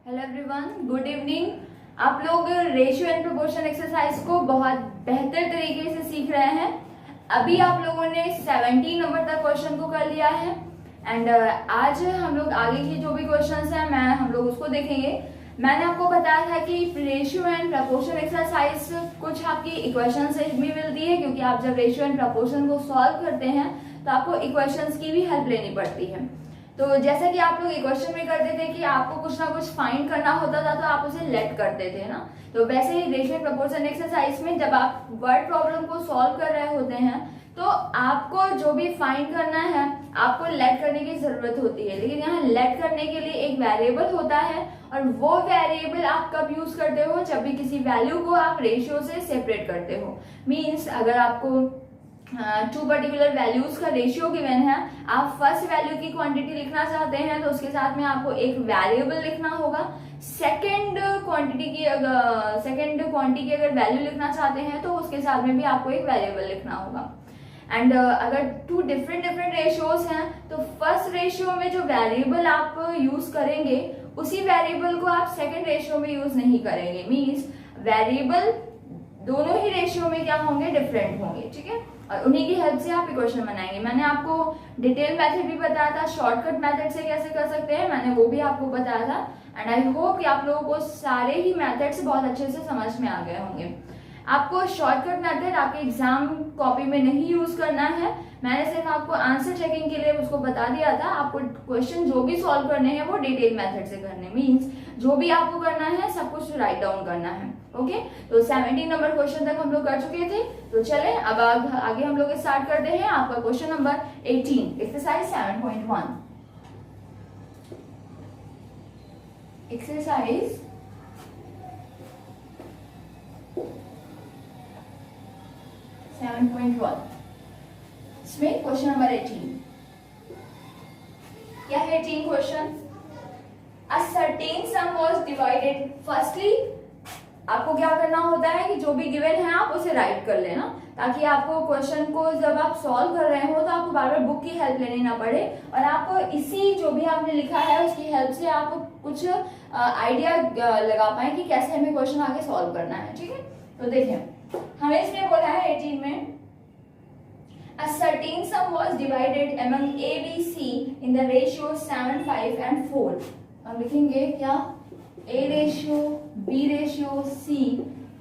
Hello everyone, good evening. आप लोग ratio and proportion exercise को बहुत बेहतर तरीके से सीख रहे हैं। अभी आप लोगों ने 17 नंबर तक क्वेश्चन को कर लिया है एंड आज हम लोग आगे की जो भी क्वेश्चंस हैं हम लोग उसको देखेंगे। मैंने आपको बताया था कि रेशियो एंड प्रोपोर्शन एक्सरसाइज कुछ आपकी इक्वेशन से भी मिलती है, क्योंकि आप जब रेशियो एंड प्रोपोर्शन को सॉल्व करते हैं तो आपको इक्वेशंस की भी हेल्प लेनी पड़ती है। तो जैसा कि आप लोग इक्वेशन में करते थे कि आपको कुछ ना कुछ फाइंड करना होता था तो आप उसे लेट करते थे ना, तो वैसे ही रेशियो एंड प्रोपोर्शन एक्सरसाइज में जब आप वर्ड प्रॉब्लम को सॉल्व कर रहे होते हैं तो आपको जो भी फाइंड करना है आपको लेट करने की जरूरत होती है। लेकिन यहाँ लेट करने के लिए एक वेरिएबल होता है और वो वेरिएबल आप कब यूज करते हो, जब भी किसी वैल्यू को आप रेशियो से सेपरेट करते हो। मीन्स अगर आपको टू पर्टिकुलर वैल्यूज का रेशियो गिवन है, आप फर्स्ट वैल्यू की क्वांटिटी लिखना चाहते हैं तो उसके साथ में आपको एक वेरिएबल लिखना होगा। सेकंड क्वांटिटी की अगर वैल्यू लिखना चाहते हैं तो उसके साथ में भी आपको एक वेरिएबल लिखना होगा। एंड अगर टू डिफरेंट रेशियोज हैं तो फर्स्ट रेशियो में जो वेरिएबल आप यूज करेंगे उसी वेरिएबल को आप सेकंड रेशियो में यूज नहीं करेंगे। मीन्स वेरिएबल दोनों ही रेशियो में क्या होंगे, डिफरेंट होंगे, ठीक है। और उन्हीं की हेल्प से आप इक्वेशन बनाएंगे। मैंने आपको डिटेल मेथड भी बताया था, शॉर्टकट मेथड से कैसे कर सकते हैं मैंने वो भी आपको बताया था। एंड आई होप कि आप लोगों को सारे ही मेथड्स बहुत अच्छे से समझ में आ गए होंगे। आपको शॉर्टकट मेथड आपके एग्जाम कॉपी में नहीं यूज करना है, मैंने सिर्फ आपको आंसर चेकिंग के लिए उसको बता दिया था। आपको क्वेश्चन जो भी सॉल्व करने हैं वो डिटेल मेथड से करने, मीन्स जो भी आपको करना है सब कुछ राइट डाउन करना है। ओके, तो 17 नंबर क्वेश्चन तक हम लोग कर चुके थे। तो चले अब आगे हम लोग स्टार्ट करते हैं। आपका क्वेश्चन नंबर 18 एक्सरसाइज 7.1। एक्सरसाइज 7.1 इसमें क्वेश्चन नंबर 18 क्या है। 18 question, a certain some was divided. Firstly आपको क्या करना होता है कि जो भी गिवन है आप उसे राइट कर लेना, ताकि आपको क्वेश्चन को जब आप सॉल्व कर रहे हो तो आपको बार बार बुक की हेल्प लेनी ना पड़े और आपको इसी जो भी आपने लिखा है उसकी हेल्प से आप कुछ आइडिया लगा पाए कि कैसे हमें क्वेश्चन आगे सॉल्व करना है, ठीक है। तो देखिए हमें इसमें बोला है 18 में a certain sum was divided among A, B, C in the ratio 7, 5 and 4। हम लिखेंगे क्या, A ratio B ratio C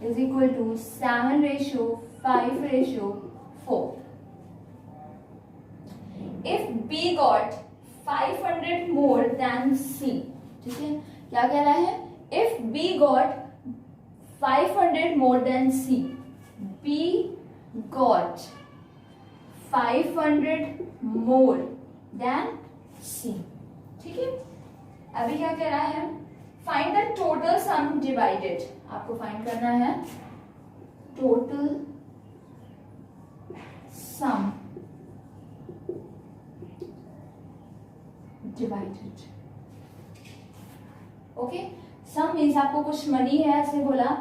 is equal to 7 ratio 5 ratio 4। If B got 500 more than C, ठीक है, क्या कह रहा है, if B got 500 more than C, B got 500 more than C, ठीक है। अभी क्या कह रहा है, find the total sum divided. आपको फाइंड करना है टोटल सम डिवाइडेड। ओके, सम मीन्स आपको कुछ मनी है, ऐसे बोला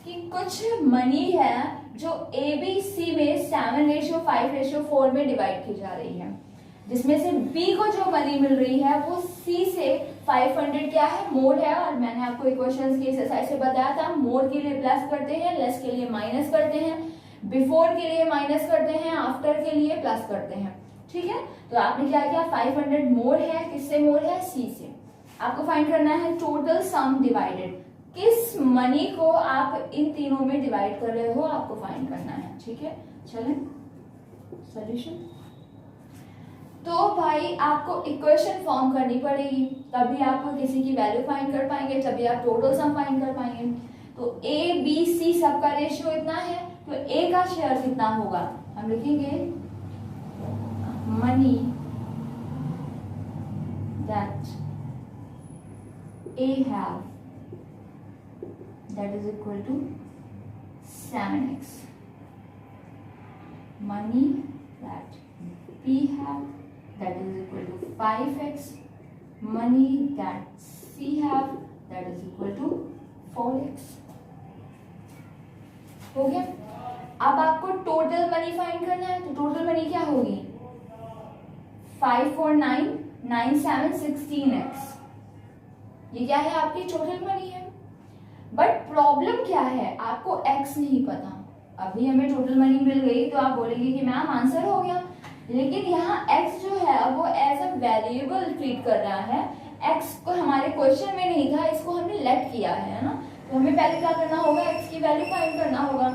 कि कुछ मनी है जो ABC में 7 रेशियो 5 रेशियो 4 में डिवाइड की जा रही है, जिसमें से B को जो मनी मिल रही है वो C से 500 क्या है, मोर है। और मैंने आपको इक्वेशंस की एक्सरसाइज से बताया था, मोर के लिए प्लस करते हैं, लेस के लिए माइनस करते हैं, बिफोर के लिए माइनस करते हैं, आफ्टर के लिए प्लस करते हैं, ठीक है। तो आपने क्या किया, 500 मोर है, किससे मोर है, C से। आपको फाइंड करना है टोटल सम डिवाइडेड, किस मनी को आप इन तीनों में डिवाइड कर रहे हो आपको फाइंड करना है, ठीक है। चलें सॉल्यूशन। तो भाई आपको इक्वेशन फॉर्म करनी पड़ेगी, तभी आप किसी की वैल्यू फाइंड कर पाएंगे, तभी आप टोटल सम फाइंड कर पाएंगे। तो A B C सबका रेशियो इतना है तो A का शेयर कितना होगा, हम लिखेंगे money that A have, that is equal to 7x। money that B have, that is equal to 5x। money that C have, that is equal to 4x। हो गया। अब आपको टोटल मनी फाइंड करना है, तो टोटल मनी क्या होगी, 5 4 9 9 7 16x। ये क्या है, आपकी टोटल मनी है। बट प्रॉब्लम क्या है, आपको एक्स नहीं पता। अभी हमें टोटल मनी मिल गई तो आप बोलेंगे कि मैम आंसर हो गया, लेकिन यहाँ एक्स जो है अब वो एज अ वेरिएबल ट्रीट कर रहा है। एक्स को हमारे क्वेश्चन में नहीं था, इसको हमने लेट किया है ना। तो हमें पहले क्या करना होगा, एक्स की वैल्यू फाइंड करना होगा।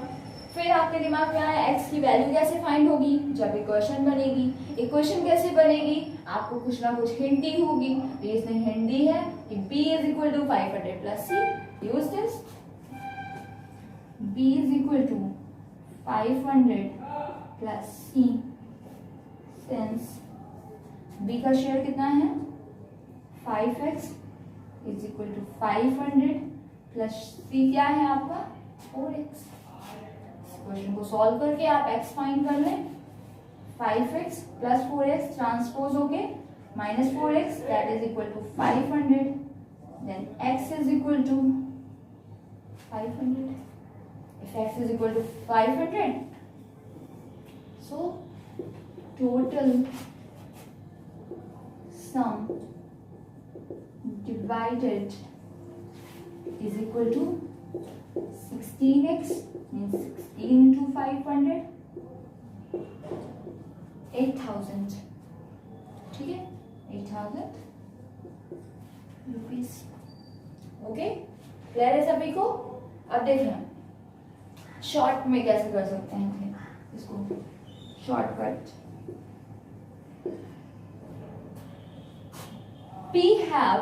फिर आपके दिमाग में आया एक्स की वैल्यू कैसे फाइंड होगी, जब इक्वेशन बनेगी। इक्वेशन कैसे बनेगी, आपको कुछ ना कुछ हिंट दी होगी। तो इसने हिंट दी है कि b is equal to 500 plus C. Use this, b is equal to 500 plus C. Since b का शेयर कितना है 5x is equal to 500 plus c क्या है आपका 4x। क्वेश्चन को सॉल्व करके आप x फाइंड कर लें। 5x प्लस 4x ट्रांसपोज होके minus 4x that is equal to 500। Then x is equal to 500। If x is equal to 500, so total sum divided is equal to 16x means 16 into 500 8000। ठीक है, 8000 rupees. Okay, clear है सभी को। अब देखें short में कैसे कर सकते हैं इसको, shortcut. P have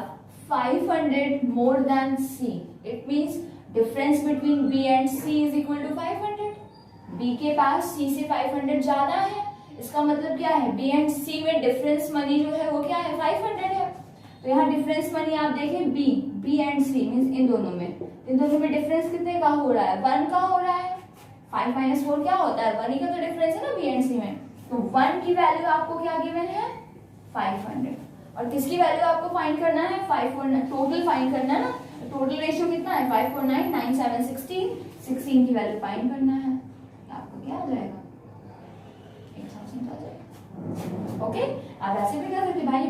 500 more than C. It means difference between B and C is equal to 500. B के पास C से 500 ज्यादा है, इसका मतलब क्या है B and C में डिफरेंस मनी जो है वो क्या है 500 है। तो यहाँ डिफरेंस मनी आप देखें B and C means in दोनों में डिफरेंस कितने का हो रहा है 1 का हो रहा है। 5 माइनस 4 क्या होता है 1 ही का तो डिफरेंस है ना B and C में। तो 1 की वैल्यू आपको क्या गिवन है 500, और किसकी वैल्यू आपको फाइंड करना है 549, टोटल फाइंड करना है ना। टोटल रेशियो कितना है 549 9 7 16, 16 की वैल्यू फाइंड करना है। आपको क्या आ जाएगा 8000 आ जाएगा। ओके, आप ऐसे भी कर सकते भाई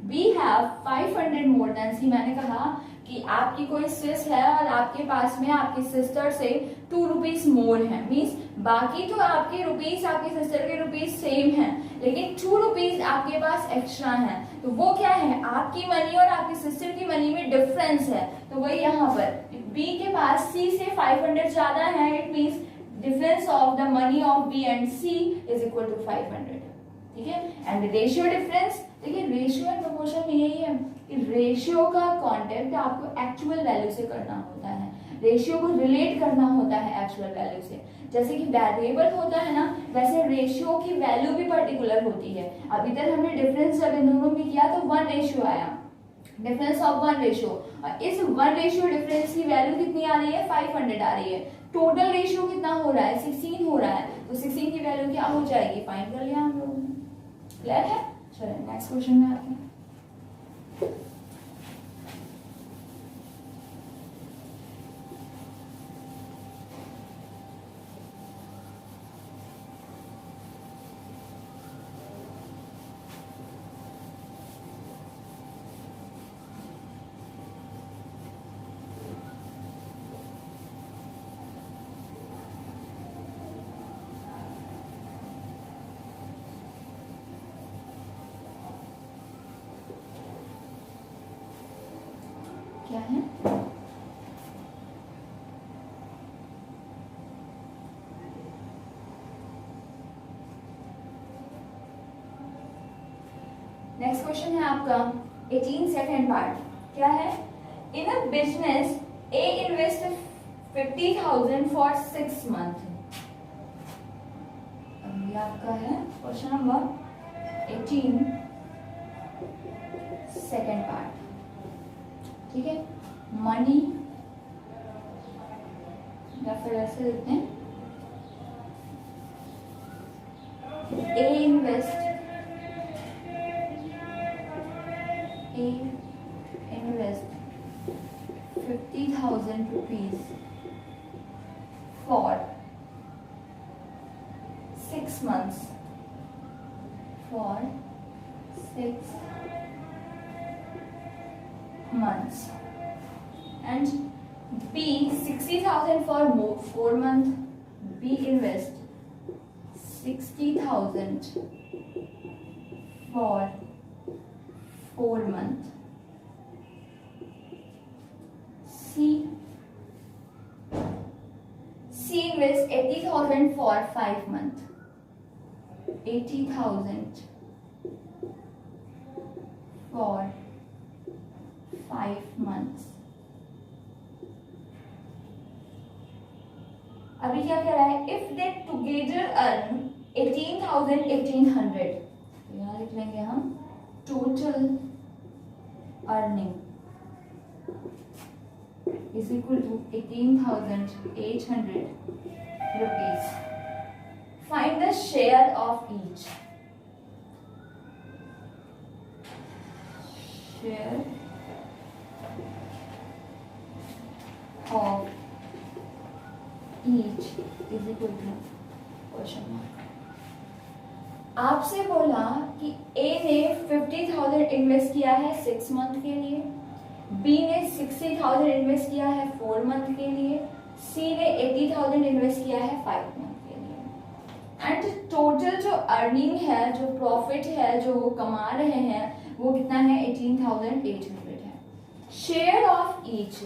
बी हैव 500 मोर देन सी। मैंने कहा कि आपकी कोई सिस है और आपके पास में आपकी सिस्टर से 2 रुपीज मोर है, मीन्स बाकी तो आपके रुपीज आपकी सिस्टर के रुपीज सेम हैं, लेकिन 2 रुपीज आपके पास एक्स्ट्रा हैं। तो वो क्या है आपकी मनी और आपकी सिस्टर की मनी में डिफरेंस है। तो वही यहाँ पर B के पास C से 500 ज्यादा है, it means difference of the money of B and C is equal to 500। ठीक है, एंड रेशियो डिफरेंस, देखिए रेशियो एंड प्रोपोर्शन में यही है कि रेशियो का कांटेक्ट आपको एक्चुअल वैल्यू से करना होता है, रेशियो को रिलेट करना होता है एक्चुअल वैल्यू से। जैसे कि वेरिएबल होता है ना, वैसे रेशियो की वैल्यू भी पर्टिकुलर होती है। अभी तक हमने डिफरेंस जब इन दोनों में किया तो 1 रेशियो आया, डिफरेंस ऑफ 1 रेशियो, और इस 1 रेशियो डिफरेंस की वैल्यू कितनी आ रही है 500 आ रही है। टोटल रेशियो कितना हो रहा है 16 हो रहा है, तो 16 की वैल्यू क्या हो जाएगी फाइंड कर लिया हम लोगों ने। क्लियर है, चलिए नेक्स्ट क्वेश्चन में आते हैं। क्या है नेक्स्ट क्वेश्चन है आपका 18 सेकेंड पार्ट। क्या है, in a business a invest 50,000 for 6 month. ये आपका है क्वेश्चन नंबर 18 सेकेंड पार्ट। ठीक है, मनी या फिर ऐसे लिखते हैं ए invest 50,000 rupees for 6 months, for 6 months. And B, 60,000 for 4 months. B invest 60,000 for 4 months. C invest 80,000 for 5 months. 80,000 for 5 months. अभी क्या कह रहा है? इफ दे टुगेदर अर्न 18,000 1800, तो यहाँ लिख लेंगे हम total earning is equal to 18,800 rupees. Find the share of each. Share of each is equal to question mark. आपसे बोला कि ए ने 50,000 इन्वेस्ट किया है 6 मंथ के लिए, बी ने 60,000 इन्वेस्ट किया है 4 मंथ के लिए, सी ने 80,000 इन्वेस्ट किया है 5 मंथ के लिए. एंड टोटल जो अर्निंग है, जो प्रॉफिट है, जो वो कमा रहे हैं, वो कितना है? 18,800 है. शेयर ऑफ ईच,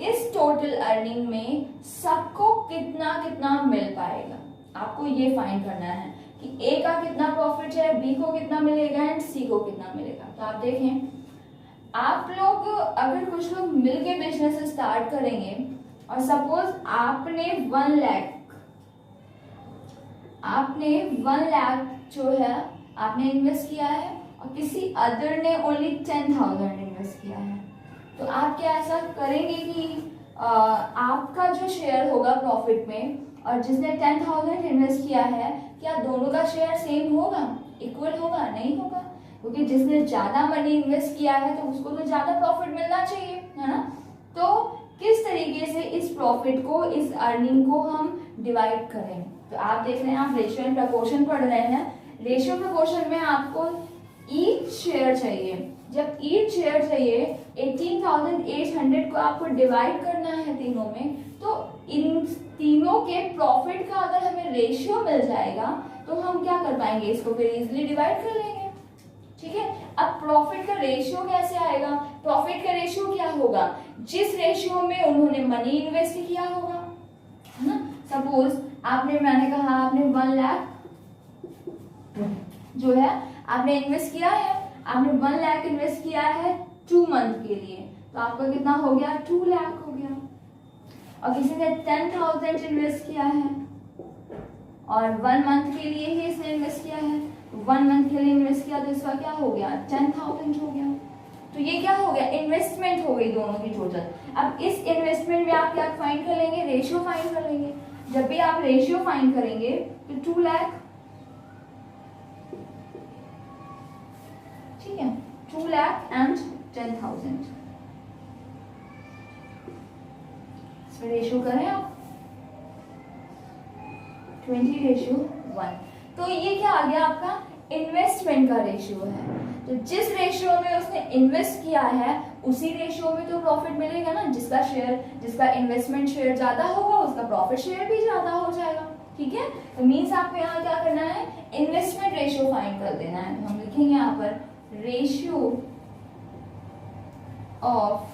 इस टोटल अर्निंग में सबको कितना कितना मिल पाएगा, आपको ये फाइंड करना है कि ए का कितना प्रॉफिट है, बी को कितना मिलेगा एंड सी को कितना मिलेगा. तो आप देखें, आप लोग अगर कुछ लोग मिलके बिजनेस स्टार्ट करेंगे और सपोज आपने 1 लाख जो है आपने इन्वेस्ट किया है और किसी अदर ने ओनली 10,000 इन्वेस्ट किया है, तो आप क्या ऐसा करेंगे कि आपका जो शेयर होगा प्रॉफिट में और जिसने 10,000 इन्वेस्ट किया है, क्या दोनों का शेयर सेम होगा, इक्वल होगा? नहीं होगा, क्योंकि जिसने ज्यादा मनी इन्वेस्ट किया है तो उसको तो ज्यादा प्रॉफिट मिलना चाहिए, है ना. तो किस तरीके से इस प्रॉफिट को, इस अर्निंग को हम डिवाइड करें? तो आप देख रहे हैं, आप रेशियो एंड प्रपोर्शन पढ़ रहे हैं. रेशियो प्रपोर्शन में आपको ईच शेयर चाहिए. जब ईच शेयर चाहिए 18,800 को आपको डिवाइड करना है तीनों में, तो इन तीनों के प्रॉफिट का अगर हमें रेशियो मिल जाएगा तो हम क्या कर पाएंगे? इसको फिर इजीली डिवाइड कर लेंगे. ठीक है. अब प्रॉफिट का रेशियो कैसे आएगा? प्रॉफिट का रेशियो क्या होगा? जिस रेशियो में उन्होंने मनी इन्वेस्ट किया होगा, है ना. सपोज मैंने कहा आपने 1 लाख जो है आपने इन्वेस्ट किया है, आपने 1 लाख इन्वेस्ट किया है 2 मंथ के लिए, तो आपका कितना हो गया? 2 लाख हो गया. और किसी ने 10,000 इन्वेस्ट किया है और 1 मंथ के लिए ही इसने इन्वेस्ट किया है, 1 मंथ के लिए इन्वेस्ट किया, तो इसका क्या हो गया? 10,000 हो गया. तो ये क्या हो गया? इन्वेस्टमेंट हो गई दोनों की टोटल. अब इस इन्वेस्टमेंट में आप क्या फाइंड कर लेंगे? रेशियो फाइंड कर लेंगे. जब भी आप रेशियो फाइंड करेंगे तो 2 लाख, ठीक है, 2 लाख एंड 10,000. इसमें रेशियो करें आप 20:1. तो ये क्या आ गया? आपका इन्वेस्टमेंट का रेशियो है. तो जिस रेशियो में उसने इन्वेस्ट किया है उसी रेशियो में तो प्रॉफिट मिलेगा ना. जिसका इन्वेस्टमेंट शेयर ज्यादा होगा उसका प्रॉफिट शेयर भी ज्यादा हो जाएगा. ठीक है. तो मीन्स आपको यहाँ क्या करना है? इन्वेस्टमेंट रेशियो फाइंड कर देना है. तो हम लिखेंगे यहाँ पर ratio of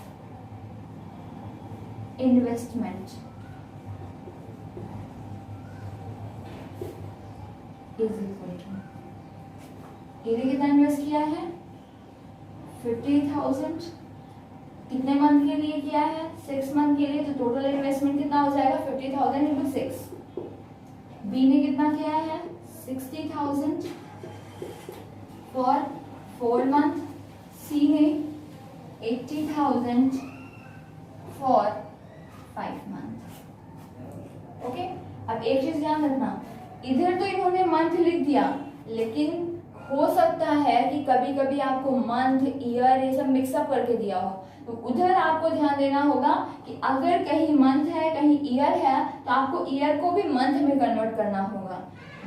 investment is equal to, इन्हें कितना इन्वेस्ट किया है? 50,000. कितने मंथ के लिए किया है? 6 मंथ के लिए. तो टोटल इन्वेस्टमेंट कितना हो जाएगा? 50,000 into 6. बी ने कितना किया है? 60,000 फॉर 4 मंथ. सी ने 80,000 फॉर 5 मंथ. ओके. अब एक चीज ध्यान रखना, इधर तो इन्होंने मंथ लिख दिया, लेकिन हो सकता है कि कभी कभी आपको मंथ, ईयर ये सब मिक्सअप करके दिया हो, तो उधर आपको ध्यान देना होगा कि अगर कहीं मंथ है कहीं ईयर है तो आपको ईयर को भी मंथ में कन्वर्ट करना होगा,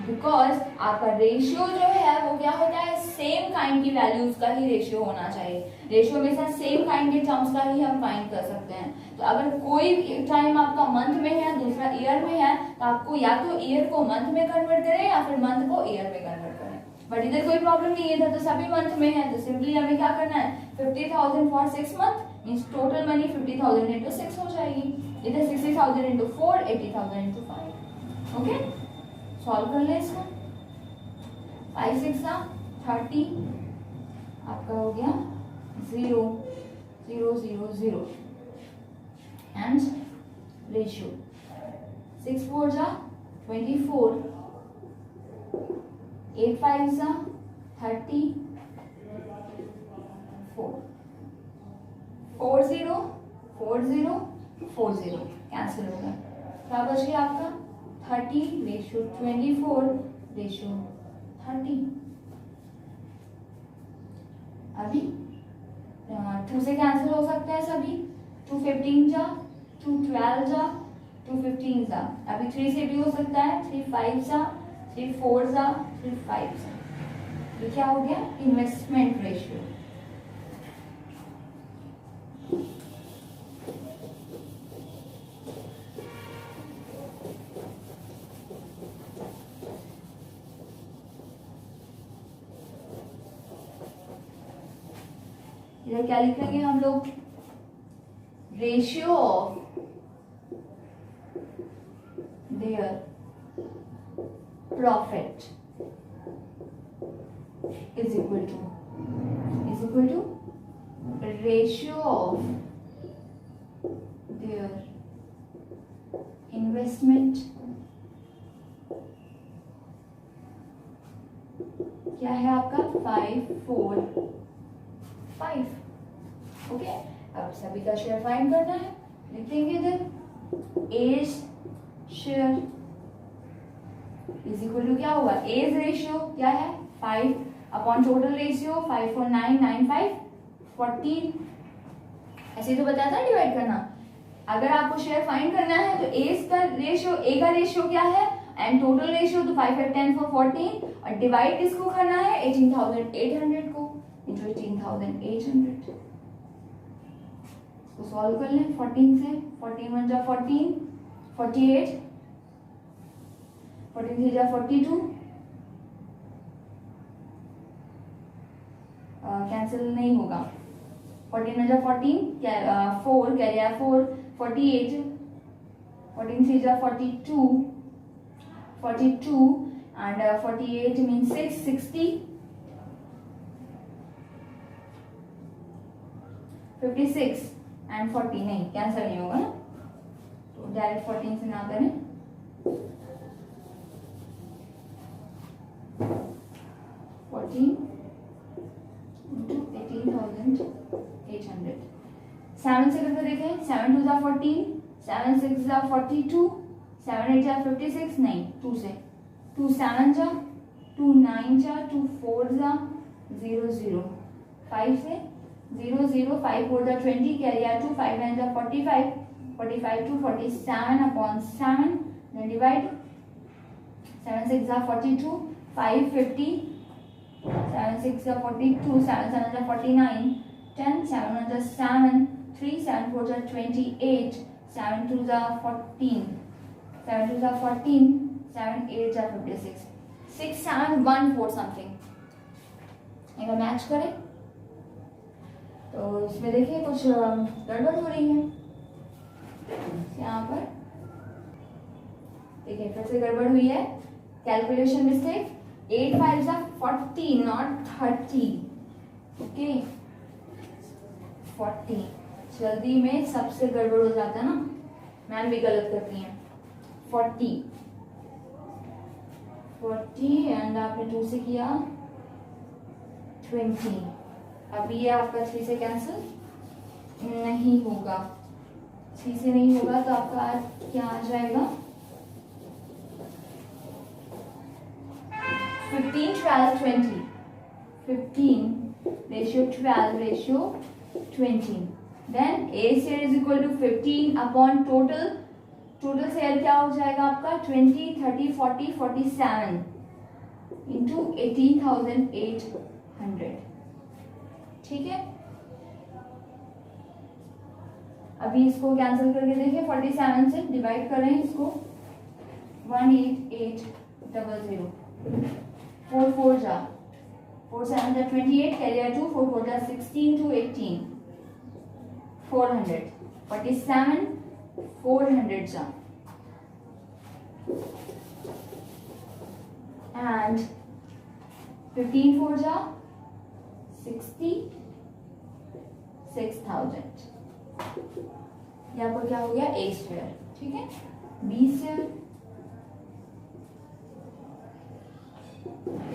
बिकॉज आपका रेशियो जो है वो क्या होता है? सेम काइंड की वैल्यूज का ही रेशियो होना चाहिए। रेशियो हमेशा सेम काइंड के टर्म्स का ही हम फाइंड कर सकते हैं। तो अगर कोई टाइम आपका मंथ में है, दूसरा ईयर में है, तो आपको या तो ईयर को मंथ में कन्वर्ट करें या फिर मंथ को ईयर में कन्वर्ट करें। बट इधर कोई प्रॉब्लम नहीं है, इधर तो सभी मंथ में है, तो सिंपली हमें क्या करना है, 50,000 for 6 month means total money 50,000 into 6 हो जाएगी। इधर 60,000 इंटू 4, 80,000 इंटू 5। ओके, सॉल्व कर ले इसको। 5 6 30 आपका हो गया 0 0 0 0 एंड रेशियो 6 4 24, 8 5 30, 4 4 0 4 0 4 0 कैंसिल होगा। क्या बच गया आपका 30 रेशियो 24 रेशियो 30। अभी 2 से कैंसिल हो सकते हैं सभी, 2 15 जा, 2 12 जा, 2 15 जा। अभी 3 से भी हो सकता है, 3 5 जा, 3 4 जा, 3 5 जा। ये क्या हो गया, इन्वेस्टमेंट रेशियो। इधर क्या लिखेंगे हम लोग, ratio of their profit is equal to ratio of their investment. क्या है आपका 5 4 5। ओके, अब सभी का शेयर फाइंड करना है। लिखेंगे इधर A's share is equal to क्या होगा, एज रेशियो क्या है 5 अपॉन टोटल रेशियो 5 4 9 9 5 14। ऐसे तो बताया था डिवाइड करना। अगर आपको शेयर फाइंड करना है तो एज का रेशियो, ए का रेशियो क्या है एंड टोटल रेशियो तो 5 5 10 4 14 और डिवाइड किसको करना है 18,800 को इंटू 18,800। तो सॉल्व कर लें 14 से, 14 1 जा 14, 48, 14 3 जा 42, कैंसिल नहीं होगा, 14 जा 14, 4 कैरी 4, 48, 14 3 जा 42, 42 and 48 means 6 60, 56 and 40 नहीं कैंसिल नहीं होगा ना, तो डायरेक्ट 14 से ना करें। 14 into 18,800। 7 से करके देखें, 7 2 जा 14, 7 6 जा 42, 7 8 जा 56 नहीं 2 से, 2 7 जा, 2 9 जा, 2 4 जा 0 0, 5 से 0 0, 5 4 जा 20 कैरी 2, 5 9 जा 45, 45 to 47 upon 7 then divide, 7 6 जा 42, 5 50, 7 6 जा 42, 7 7 जा 49, 10 7 1 जा 7, 3 7 4 जा 28, 7 2 जा 14, 7 2 जा 14, 7 8 जा 56, 6 7 1 4 समथिंग। एक मैच करें तो इसमें देखिए कुछ गड़बड़ हो रही है यहाँ पर, देखिए फिर से गड़बड़ हुई है, कैलकुलेशन मिस्टेक। 8 5 जा 40 नॉट 30, ओके 40। जल्दी में सबसे गड़बड़ हो जाता है ना, मैम भी गलत करती हैं। 40 एंड आपने 2 से किया 20। अब ये आपका 3 से कैंसिल नहीं होगा, 3 से नहीं होगा तो आपका क्या आ जाएगा 15 12 20, 15 ratio 12 ratio 20। Then A share is equal to 15 upon total, total share क्या हो जाएगा आपका 20 30 40 47 इंटू 18,800। 100। ठीक है, अभी इसको कैंसिल करके देखिए, 47 से डिवाइड कर रहे हैं इसको, 18800, 4 4 जा 4 7 जा 28, कैरियर 2, 4 4 जा 16 to 18, 400, 47 400 जा, and 15 4 जा 66,000। यहाँ पर क्या हो गया, ए स्क्वायर। ठीक है, B square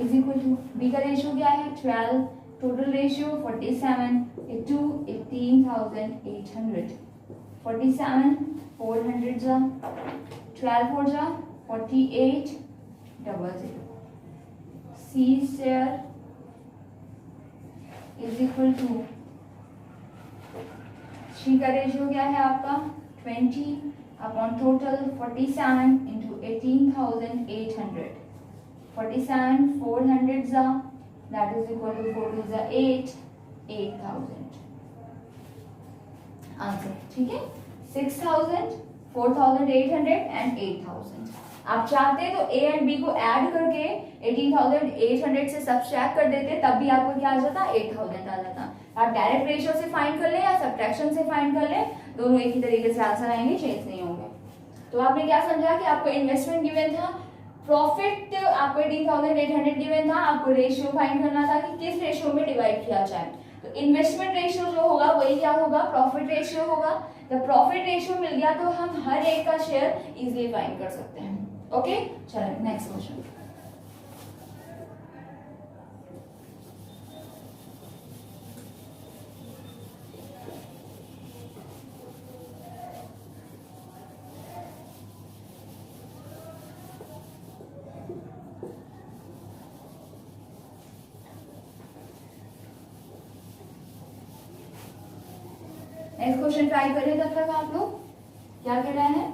is equal to, B का रेशियो क्या है 12, टोटल रेशियो 47 टू 18,800, 47 400 जा 12 4 जा 4800, सी स्क्वायर इज इक्वल टू, सी का रेशियो क्या है आपका 20 अपॉन टोटल 47 इंटू 18,800, 47 400 जा, that is equal to 4 is 8, 8,000 answer. ठीक है, 6,000, 4,800 एंड 8,000। आप चाहते तो ए एंड बी को ऐड करके 18,800 से सब्ट्रैक्ट कर देते, तब भी आपको क्या आ जाता, 8,000 आ जाता। आप डायरेक्ट रेशियो से फाइंड कर ले या सब्ट्रैक्शन से फाइंड कर ले, दोनों एक ही तरीके से आंसर आएंगे, चेंज नहीं होंगे। तो आपने क्या समझा कि आपको इन्वेस्टमेंट गिवन था, प्रॉफिट आपको 18,800 गिवन था, आपको रेशियो फाइंड करना था कि किस रेशियो में डिवाइड किया जाए। तो इन्वेस्टमेंट रेशियो जो होगा वही क्या होगा, प्रॉफिट रेशियो होगा। जब प्रॉफिट रेशियो मिल गया तो हम हर एक का शेयर इजीली फाइंड कर सकते हैं। ओके, चलिए next question. Next question try करिए, तब तक आप लोग क्या कर रहे हैं।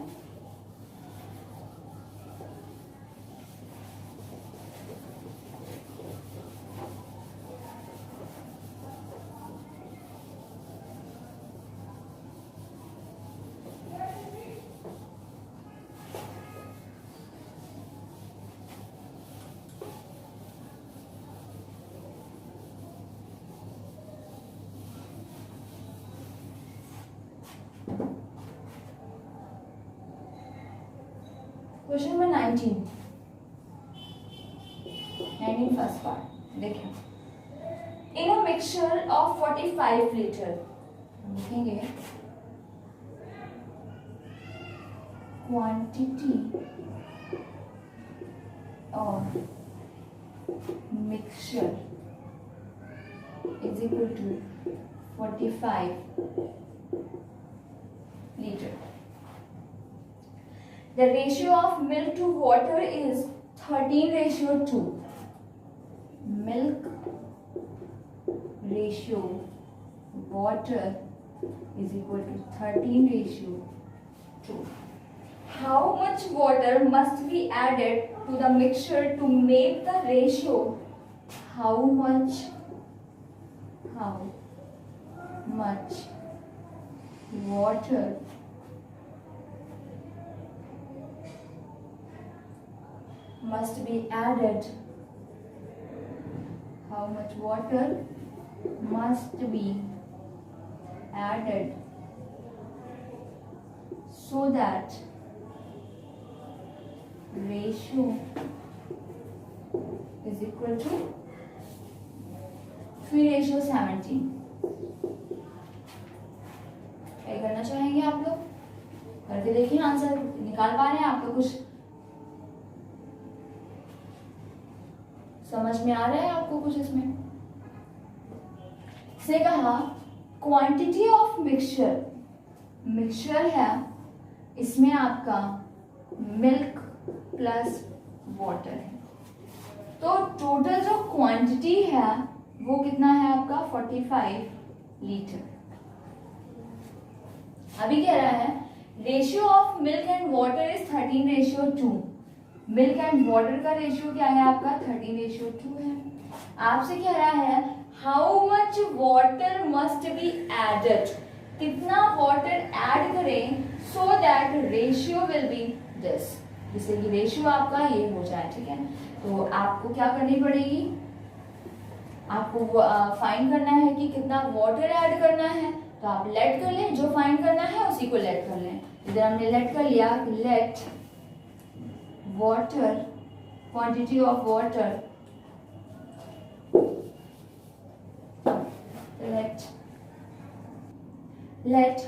क्वेश्चन नंबर 19 फर्स्ट पार्ट देखिए, in a mixture of 45 litre, लिखेंगे quantity of mixture is equal to 45 litre. The ratio of milk to water is 13:2. Milk ratio water is equal to 13:2. How much water must be added to the mixture to make the ratio? How much water must be added? How much water must be added so that ratio is equal to 3:17? क्या करना चाहेंगे आप लोग, करके देखिए, answer निकाल पा रहे हैं आप लोग, कुछ समझ में आ रहा है आपको कुछ इसमें से कहा क्वांटिटी ऑफ मिक्सचर है, इसमें आपका मिल्क प्लस वाटर है, तो टोटल जो क्वांटिटी है वो कितना है आपका 45 लीटर। अभी कह रहा है ratio of milk and water is 13:2। Milk and water का रेशियो क्या है आपका 13:2 है। आपसे कह रहा है how much water must be added, कितना वाटर ऐड करें so that ratio will be this, जिससे कि रेशियो आपका ये हो जाए। ठीक है, तो आपको क्या करनी पड़ेगी, आपको फाइंड करना है कि कितना वाटर ऐड करना है, तो आप लेट कर लें, जो फाइंड करना है उसी को लेट कर लें। इधर हमने लेट कर लिया, let water, quantity of water, let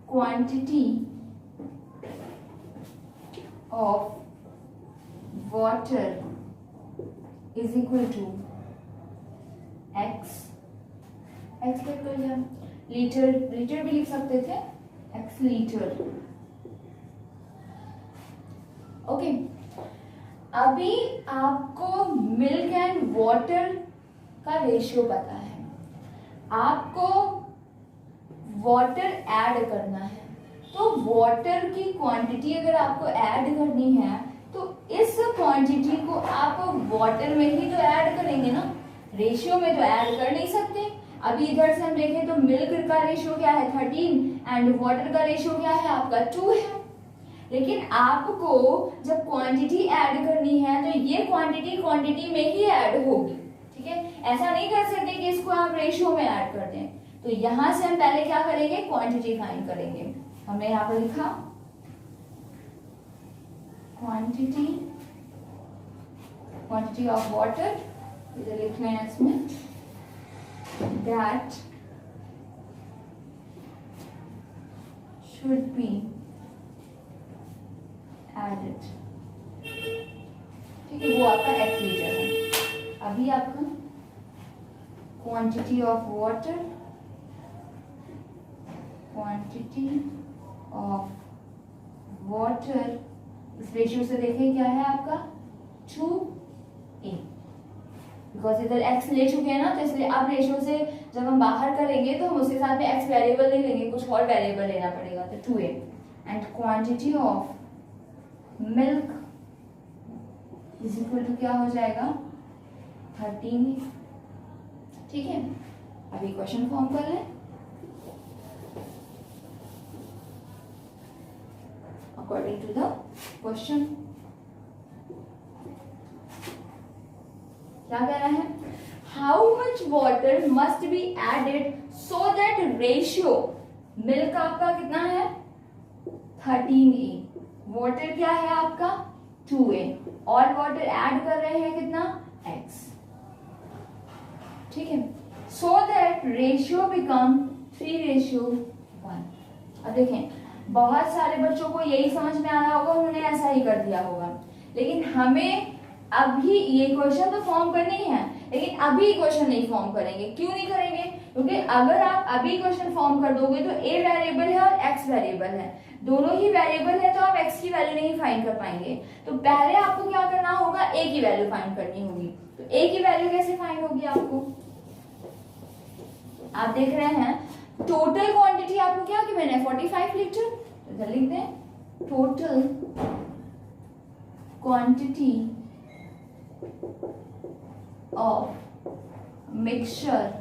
quantity of water is equal to x, x लिख कर लिया, लीटर, लीटर भी लिख सकते थे, x लीटर। ओके, अभी आपको मिल्क एंड वाटर का रेशियो पता है, आपको वाटर ऐड करना है, तो वाटर की क्वांटिटी अगर आपको ऐड करनी है तो इस क्वांटिटी को आप वाटर में ही तो ऐड करेंगे ना, रेशियो में तो ऐड कर नहीं सकते। अभी इधर से हम देखें तो मिल्क का रेशियो क्या है 13 एंड वाटर का रेशियो क्या है आपका 2 है, लेकिन आपको जब क्वांटिटी ऐड करनी है तो ये क्वांटिटी में ही ऐड होगी। ठीक है, ऐसा नहीं कर सकते कि इसको आप रेशियो में ऐड कर दें। तो यहां से हम पहले क्या करेंगे, क्वांटिटी फाइंड करेंगे। हमने यहां पर लिखा क्वांटिटी ऑफ वाटर, इधर लिख रहे हैं इसमें दैट शुड बी एडेड। ठीक है, वो आपका x लीटर है। अभी आपका quantity of water, quantity of water, इस रेशियो से देखें क्या है आपका 2a, बिकॉज इधर x ले चुके हैं ना, तो इसलिए अब रेशियो से जब हम बाहर करेंगे तो हम उसके साथ में x वेरिएबल नहीं लेंगे, कुछ और वेरिएबल लेना पड़ेगा, तो 2a। And quantity of milk is equal to क्या हो जाएगा 13। ठीक है, अभी क्वेश्चन फॉर्म कर लें। अकॉर्डिंग टू द क्वेश्चन क्या कह रहा है, how much water must be added so that ratio, milk आपका कितना है 13a, वाटर क्या है आपका 2a, और वाटर ऐड कर रहे हैं कितना x। ठीक है, सो दैट रेशियो बिकम 3:1। अब देखें, बहुत सारे बच्चों को यही समझ में आ रहा होगा, उन्होंने ऐसा ही कर दिया होगा, लेकिन हमें अभी ये क्वेश्चन तो फॉर्म करनी है, लेकिन अभी क्वेश्चन नहीं फॉर्म करेंगे। क्यों नहीं करेंगे, क्योंकि अगर आप अभी क्वेश्चन फॉर्म कर दोगे तो a वेरिएबल है और x वेरिएबल है, दोनों ही वेरिएबल है, तो आप x की वैल्यू नहीं फाइंड कर पाएंगे। तो पहले आपको क्या करना होगा, a की वैल्यू फाइंड करनी होगी। तो a की वैल्यू कैसे फाइंड होगी आपको, आप देख रहे हैं टोटल क्वांटिटी आपको क्या गिवन है 45 लीटर, तो इधर लिख दें total quantity of mixture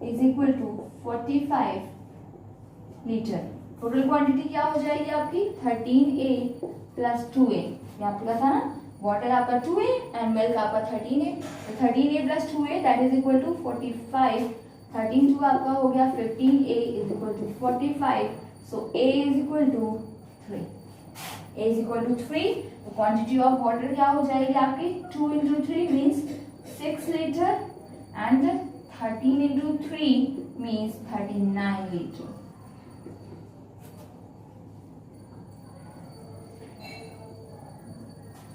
is equal to 45 litre. Total quantity क्या हो जाएगी आपकी 13a प्लस 2a, ये आपको था ना, वाटर आपका 2a एंड मिल्क आपका 13a, तो 13a plus 2a that is equal to 45, 13 2 आपका हो गया 15a is equal to 45, so a is equal to 3, a is equal to 3। तो क्वांटिटी ऑफ वाटर क्या हो जाएगी आपकी 2 into 3 means 6 litre and 13 into 3 means 39 litre.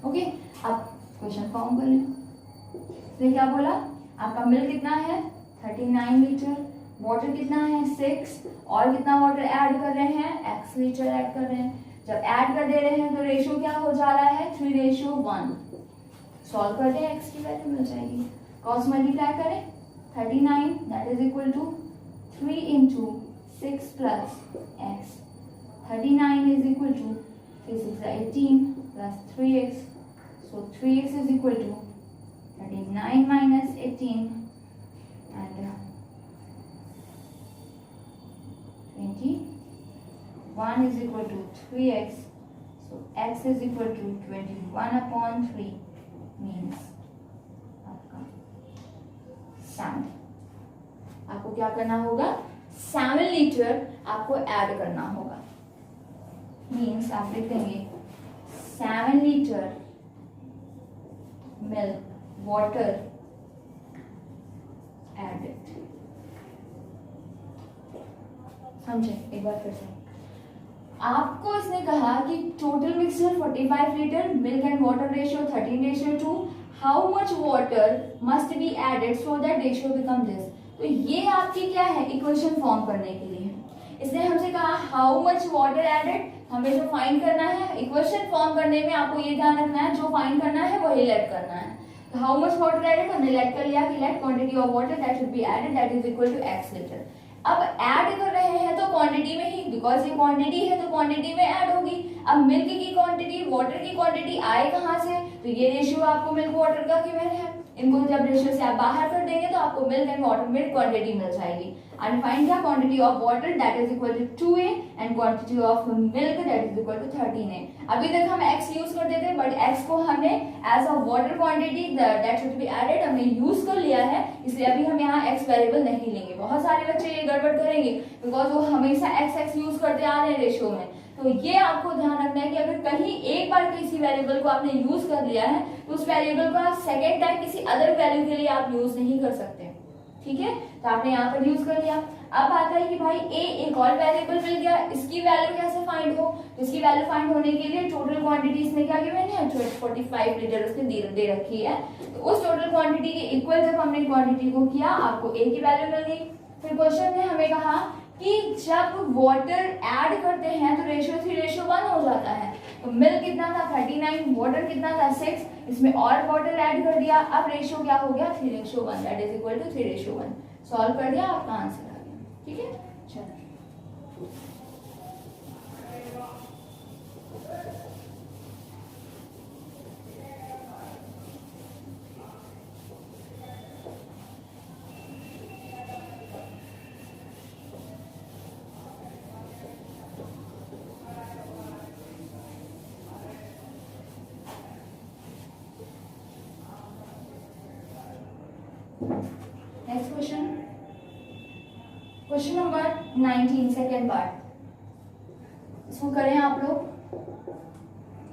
Okay, अब question form कर लें। तो क्या बोला, आपका मिल्क कितना है 39 लीटर, वाटर कितना है 6, और कितना वाटर ऐड कर रहे हैं x लीटर ऐड कर रहे हैं। जब ऐड कर दे रहे हैं तो रेशियो क्या हो जा रहा है 3:1। सॉल्व कर दें, x की वैल्यू मिल जाएगी, क्रॉस मल्टीप्लाई करें 39 that is equal to 3 into 6 plus x, 39 is equal to 3 6 18 plus 3x, so 3x is equal to 39 minus 18 and 21 is equal to 3x. So x is equal to 21/3 means आपका 7. आपको क्या करना होगा? 7 litre आपको add करना होगा. Means आप लिख देंगे 7 लीटर मिल्क वाटर एडेड. समझे? एक बार फिर से आपको इसने कहा कि total mixture 45 litre, milk and water ratio 13:2. How much water must be added so that ratio become this. तो ये आपकी क्या है? इक्वेशन फॉर्म करने के लिए. इसने हमसे कहा हाउ मच वाटर एडेड, हमें जो फाइंड करना है इक्वेशन फॉर्म करने में आपको ये ध्यान रखना है, जो फाइंड करना है वही लेट करना है. तो हाउ मच वाटर एडेड हमने लेट कर लिया कि let quantity of water that should be added that is equal to x litre. अब ऐड कर रहे हैं तो क्वांटिटी में ही, बिकॉज ये क्वांटिटी है तो क्वांटिटी में ऐड होगी. अब मिल्क की क्वांटिटी वाटर की क्वांटिटी आए कहाँ से? तो ये रेशियो आपको मिल्क वाटर का गिवन है. इनको जब रेशियो से आप बाहर कर देंगे तो आपको मिल्क एंड वाटर में क्वांटिटी मिल जाएगी. एंड फाइंड क्या? Quantity of water that is equal to 2a and quantity of milk that is equal to 13a. अभी तक हम x यूज करते थे बट x को हमने as a water quantity that should be added हमने use कर लिया है, इसलिए अभी हम यहाँ x वेरिएबल नहीं लेंगे. बहुत सारे बच्चे ये गड़बड़ करेंगे बिकॉज वो हमेशा x यूज करते आ रहे हैं रेशियो में. तो ये आपको ध्यान रखना है कि अगर कहीं एक बार किसी वेरिएबल को आपने यूज कर लिया है तो उस वेरिएबल को आप सेकेंड टाइम किसी अदर वैल्यू के लिए आप यूज नहीं कर सकते. ठीक है? तो आपने यहाँ पर यूज कर लिया. अब आता है कि भाई a एक और वेरिएबल मिल गया, इसकी वैल्यू कैसे फाइंड हो? तो इसकी वैल्यू फाइंड होने के लिए टोटल क्वांटिटी इसमें क्या गिवन है? 45 लीटर उसने दे रखी है. तो उस टोटल क्वांटिटी के इक्वल जब हमने क्वांटिटी को किया आपको a की वैल्यू मिल गई. फिर क्वेश्चन ने हमें कहा कि जब वाटर ऐड करते हैं तो रेशियो 3:1 हो जाता है. तो मिल्क कितना था? 39. वाटर कितना था? 6. इसमें और वाटर ऐड कर दिया. अब रेशियो क्या हो गया? 3:1 that is equal to 3:1. Solve कर दिया, आपका आंसर आ गया. ठीक है? चलो next question. Question number 19 second part. इसको करें आप लोग.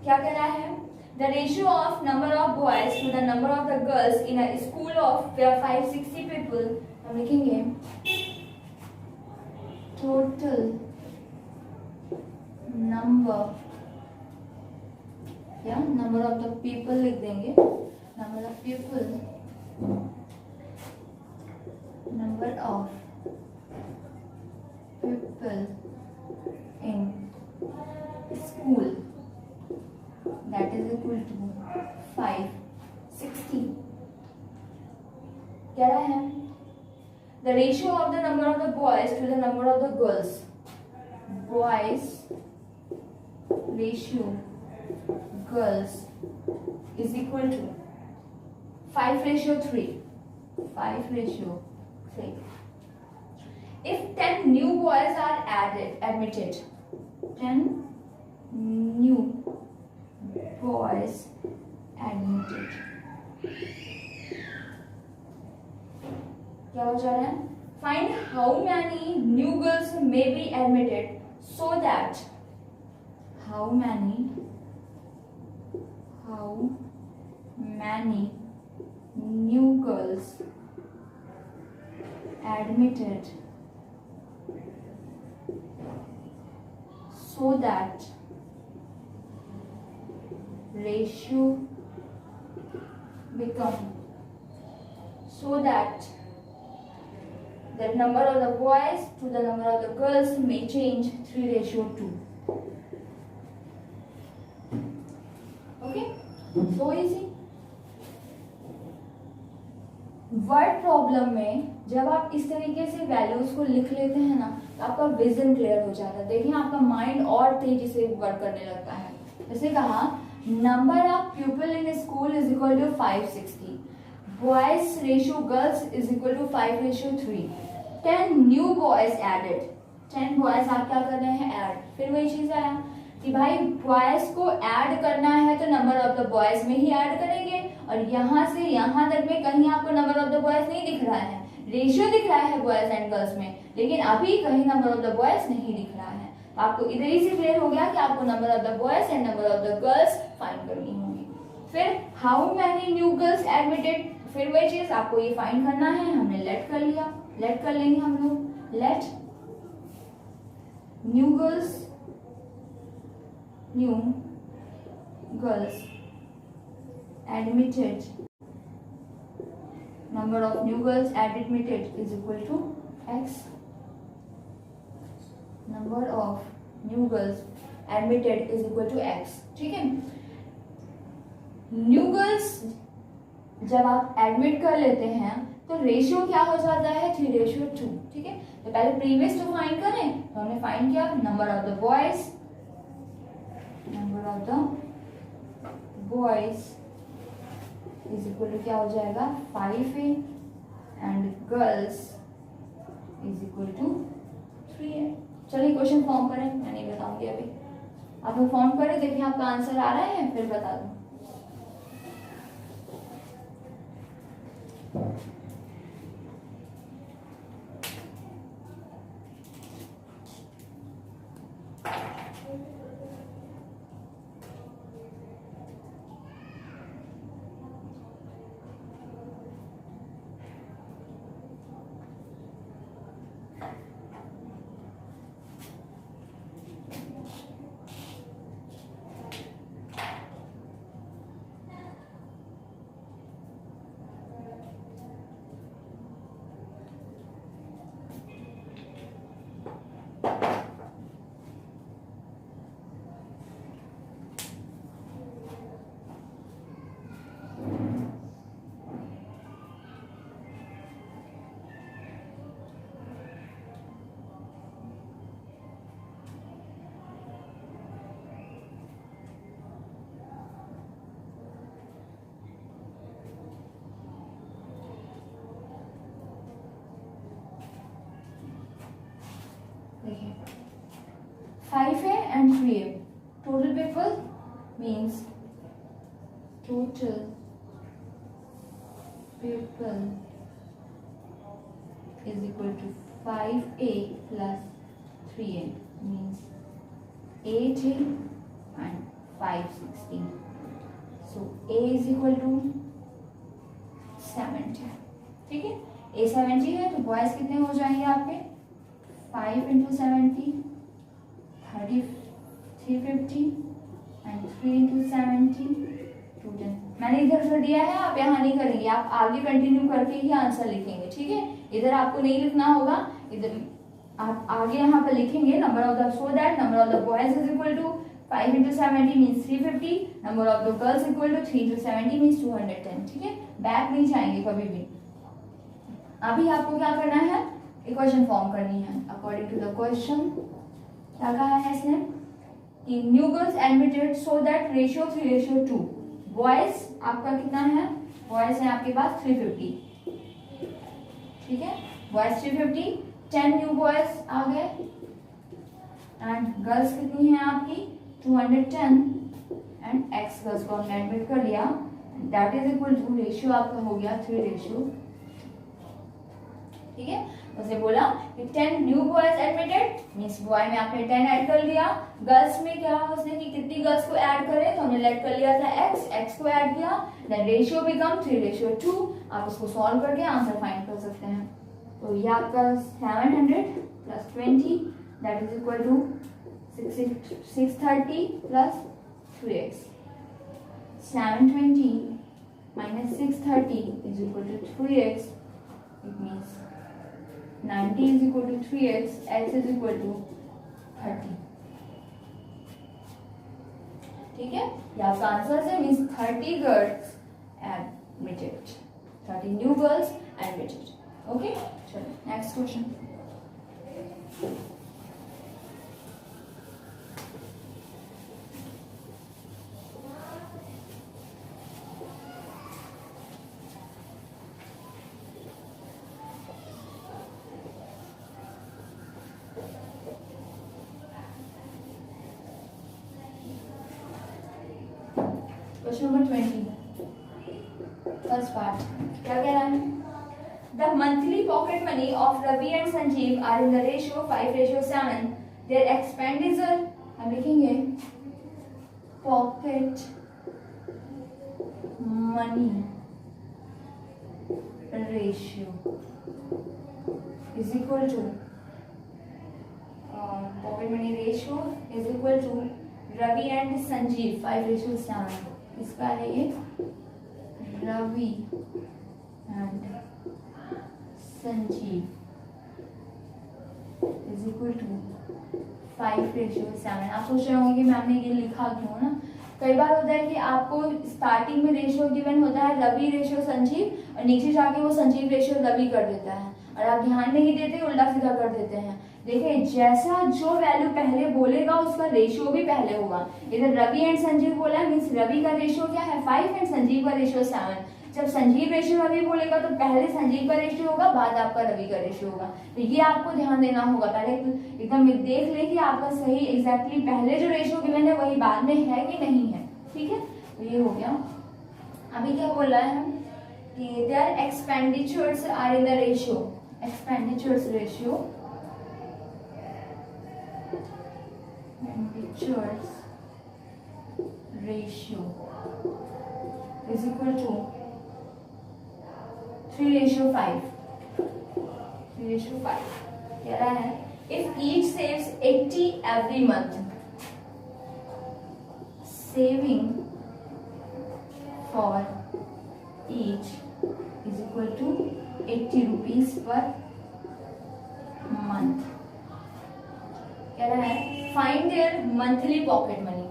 क्या कह रहा है? The ratio of number of boys to the number of the girls in a school of 560 people. हम लिखेंगे टोटल नंबर या नंबर ऑफ द पीपल लिख देंगे. Number of people, number of people in school that is equal to 560. क्या रहा है? The ratio of the number of the boys to the number of the girls. Boys ratio girls is equal to 5:3. 5:3. If 10 new boys are admitted, 10 new boys admitted. क्या हो जा रहा है? Find how many new girls may be admitted so that how many new girls admitted so that ratio become so that the number of the boys to the number of the girls may change 3:2. Okay, so easy. Word problem में जब आप इस तरीके से values को लिख लेते हैं ना तो आपका विजन क्लियर हो जाता है. देखिए आपका माइंड और तेजी से वर्क करने लगता है. जैसे कहा number of people in school is equal to 560. boys ratio girls is equal to 5:3. 10 new boys added. 10 boys आप क्या कर रहे हैं, ऐड. फिर वही चीज आया कि भाई बॉयज को ऐड करना है तो नंबर ऑफ द बॉयज में ही ऐड करेंगे, और यहाँ से यहाँ तक में कहीं आपको नंबर ऑफ द बॉयज नहीं दिख रहा है, रेशियो दिख रहा है बॉयज एंड गर्ल्स में, लेकिन अभी कहीं नंबर ऑफ द बॉयज नहीं दिख रहा है. तो आपको इधर ही से क्लियर हो गया कि आपको number of the boys and number of the girls find करनी होगी. फिर how many new girls admitted, फिर वही चीज आपको ये फाइंड करना है. हमने लेट कर लिया, लेट कर लेंगे हम लोग. Let new girls admitted, number of new girls admitted is equal to x. Number of new girls admitted is equal to x. ठीक है. न्यू गर्ल्स जब आप एडमिट कर लेते हैं तो रेशियो क्या हो जाता है, 3:2. ठीक है. तो पहले प्रीवियस टू फाइंड करें, तो हमने फाइंड किया number of the boys, number of the boys is equal to क्या हो जाएगा, 5a and girls is equal to 3a. चलिए क्वेश्चन फॉर्म करें, मैं नहीं बताऊंगी अभी, आप लोग फॉर्म करें, देखिए आपका आंसर आ रहा है, फिर बता दूं. देखिए 5a and 3a, total people means total people is equal to 5a plus 3a means 8a and 516. So a is equal to 70. ठीक है, a 70 है तो बॉयज कितने हो जाएंगे आपके, 5 into 70 350 and 3 into 70 210. मैंने इधर कर दिया है, आप यहाँ नहीं करेंगे, आप आगे कंटिन्यू करके ही आंसर लिखेंगे. ठीक है, इधर आपको नहीं लिखना होगा, इधर आप आगे यहाँ पर लिखेंगे number of the, so that number of the boys is equal to 5 into 70 means 350, number of the girls equal to 3 into 70 means 210. ठीक है, बैक नहीं जाएंगे कभी भी. अभी आपको क्या करना है, इक्वेशन फॉर्म करनी है अकॉर्डिंग टू द क्वेश्चन. क्या कहा है इसने कि new girls admitted so that ratio 3:2. Boys आपका कितना है, बॉयज है आपके पास 350. ठीक है, बॉयज 350, 10 न्यू बॉयज आ गए एंड गर्ल्स कितनी है आपकी 210 एंड एक्स गर्ल्स को हमने एडमिट कर लिया, that is equal to ratio आपका हो गया 3:2. ठीक है, उसे बोला कि 10 new boys admitted means boy में आपने 10 ऐड कर लिया, गर्ल्स में क्या उसने कि कितनी गर्ल्स को ऐड करें, तो हमने लेट कर लिया था x को ऐड किया, देन रेशियो बिकम 3:2. आप इसको सॉल्व करके आंसर फाइंड कर सकते हैं. तो ये आपका 700 plus 20 that is equal to 630 plus 3x. 720 minus 630 is equal to 3x. It means 90 is equal to 3x, x is equal to 30. ठीक है, ये आपका आंसर है, means 30 girls admitted, 30 new girls admitted. Okay, चलो next question. Question number 20 first part क्या कह रहा है? The monthly pocket money of Ravi and Sanjeev are in the ratio 5:7. Their expenditure, हम लिखेंगे pocket money ratio is equal to pocket money ratio is equal to Ravi and Sanjeev 5:7. इसका है ये Ravi and Sanjeev is equal to 5:7. आप सोच रहे होंगे कि मैम ने ये लिखा क्यों ना? कई बार होता है कि आपको स्टार्टिंग में रेशियो गिवन होता है रवि रेशियो संजीव और नीचे जाके वो संजीव रेशियो रवि कर देता है और आप ध्यान नहीं देते, उल्टा सीधा कर देते हैं. देखिए जैसा जो वैल्यू पहले बोलेगा उसका रेशियो भी पहले होगा. इधर रवि एंड संजीव बोला है मीन्स रवि का रेशियो क्या है 5 एंड संजीव का रेशियो 7. जब संजीव रेशियो रवि बोलेगा तो पहले संजीव का रेशियो होगा, बाद आपका रवि का रेशियो होगा. तो ये आपको ध्यान देना होगा. पहले एकदम देख ले कि आपका सही एग्जैक्टली पहले जो रेशियो गिवन है वही बाद में है कि नहीं है. ठीक है, तो ये हो गया. अभी क्या बोल रहा है हम कि their expenditures are in the ratio, expenditures ratio is equal to 3:5. 3:5 कह रहा है if each saves 80 every month, saving for each is equal to 80 rupees per month. कह रहा है find their monthly pocket money.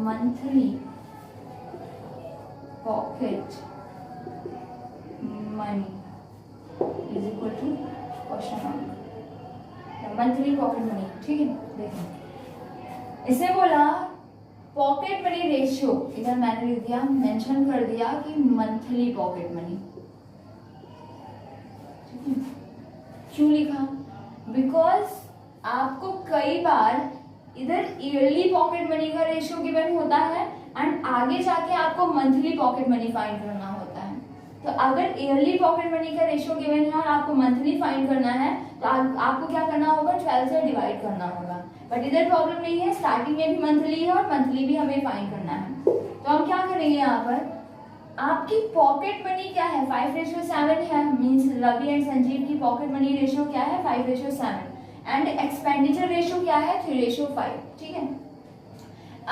Monthly pocket money is equal to question mark monthly pocket money. ठीक है, देखिए इसे बोला पॉकेट मनी रेशियो. इधर मैंने लिख दिया, मेंशन कर दिया कि मंथली पॉकेट मनी. क्यों लिखा? बिकॉज आपको कई बार इधर ईयरली पॉकेट मनी का रेशियो गिवन होता है एंड आगे जाके आपको मंथली पॉकेट मनी फाइंड करना होता है. तो अगर ईयरली पॉकेट मनी का रेशियो गिवन है और आपको मंथली फाइंड करना है तो आपको क्या करना होगा, 12 से डिवाइड करना होगा. बट इधर प्रॉब्लम नहीं है, स्टार्टिंग में भी मंथली है और मंथली भी हमें फाइंड करना है. तो हम क्या करेंगे यहाँ पर, आपकी पॉकेट मनी क्या है 5:7 है, मीन्स रवि एंड संजीव की पॉकेट मनी रेशियो क्या है 5:7 एंड एक्सपेंडिचर रेशियो क्या है 3:5. ठीक है,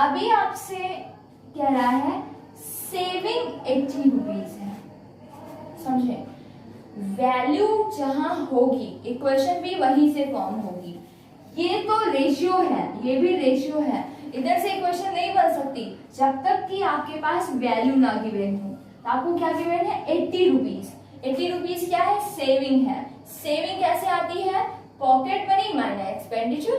अभी आपसे कह रहा है सेविंग 80 रुपीज है. समझे, वैल्यू जहां होगी इक्वेशन भी वहीं से फॉर्म होगी. ये तो रेशियो है, ये भी रेशियो है. इधर से इक्वेशन नहीं बन सकती जब तक कि आपके पास वैल्यू ना गिवन हो. तो आपको क्या गिवन है 80 रुपीज. 80 रुपीज क्या है, सेविंग है. सेविंग कैसे आती है, pocket money minus expenditure.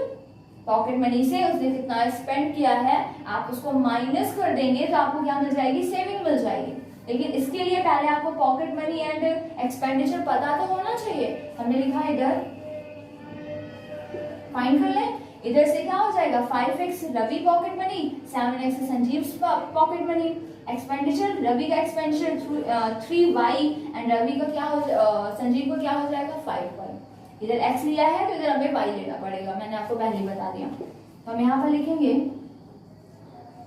Pocket money से उसने कितना स्पेंड किया है आप उसको माइनस कर देंगे तो आपको क्या मिल जाएगी, सेविंग मिल जाएगी. लेकिन इसके लिए पहले आपको पॉकेट मनी एंड एक्सपेंडिचर पता तो होना चाहिए. हमने लिखा है इधर फाइंड कर लें. इधर से क्या हो जाएगा 5x Ravi pocket money, 7x Sanjeev pocket money. Expenditure Ravi का एक्सपेंडिचर 3y एंड रवि का क्या हो संजीव को क्या हो जाएगा 5y. इधर x लिया है तो इधर हमें y लेना पड़ेगा, मैंने आपको पहले ही बता दिया. तो हम यहाँ पर लिखेंगे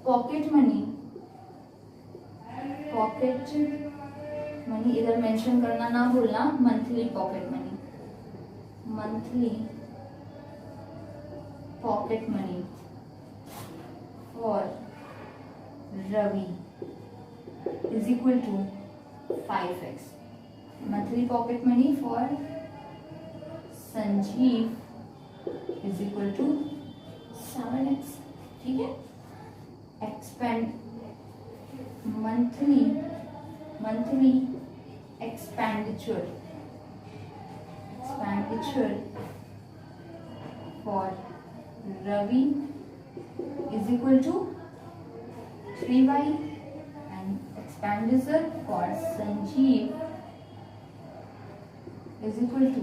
पॉकेट मनी, पॉकेट मनी इधर मेंशन करना ना भूलना, monthly pocket money, monthly pocket money for Ravi is equal to 5x. Monthly pocket money for Sanjeev is equal to 7x. ठीक है, expend monthly expenditure for Ravi is equal to 3y and expenditure for Sanjeev is equal to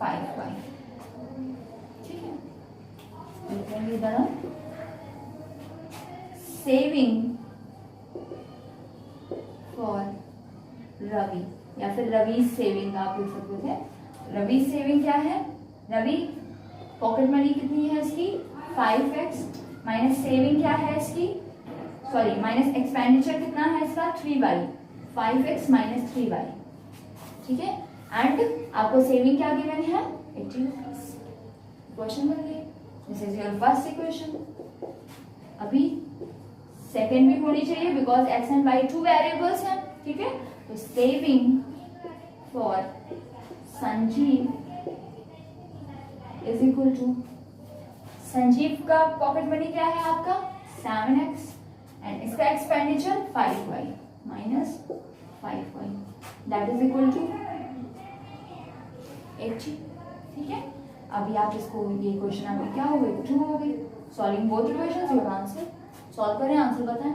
5y. ठीक है, लिखेंगे इधर saving for Ravi, या फिर Ravi saving आप लिख सकते थे। रवि सेविंग क्या है? रवि पॉकेट मनी कितनी है इसकी 5x, माइनस सेविंग क्या है इसकी, सॉरी माइनस एक्सपेंडिचर कितना है इसका 3y, 5x माइनस 3y, ठीक है। एंड आपको सेविंग क्या गिवन है 80 रुपीज। क्वेश्चन बन गए, this is your first equation. अभी सेकेंड भी होनी चाहिए because x and y two variables हैं, ठीक है। तो saving for Sanjeev is equal to, Sanjeev का पॉकेट मनी क्या है आपका 7x एंड इसका expenditure 5y minus 5y that is equal to 80, ठीक है। अभी आप इसको ये क्वेश्चन अभी क्या हो गई 2 हो गई। Solving both equations your answer, solve करें आंसर बताएं।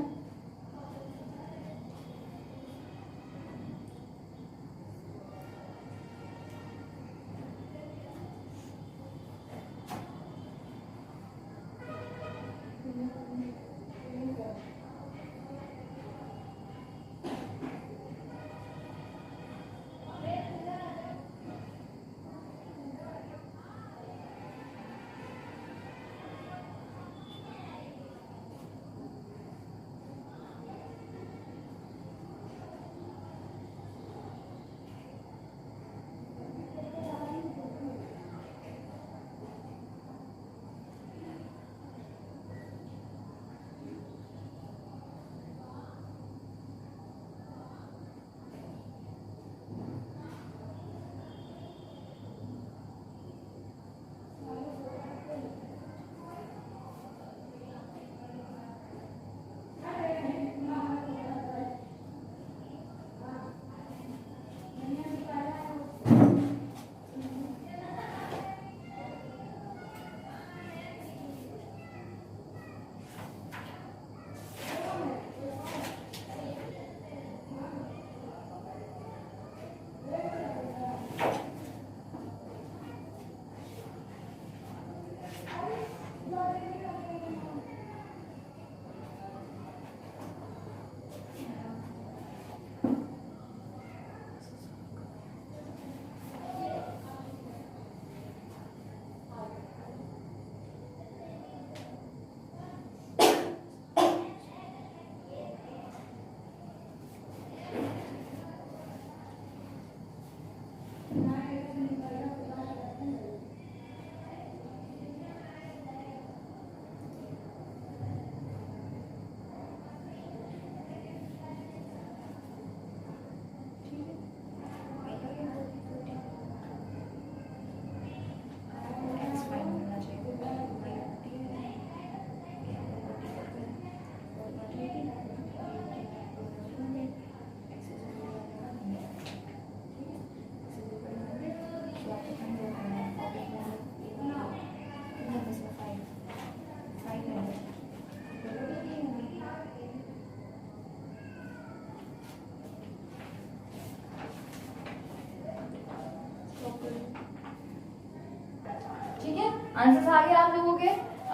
आंसर आ गया आप लोगों के।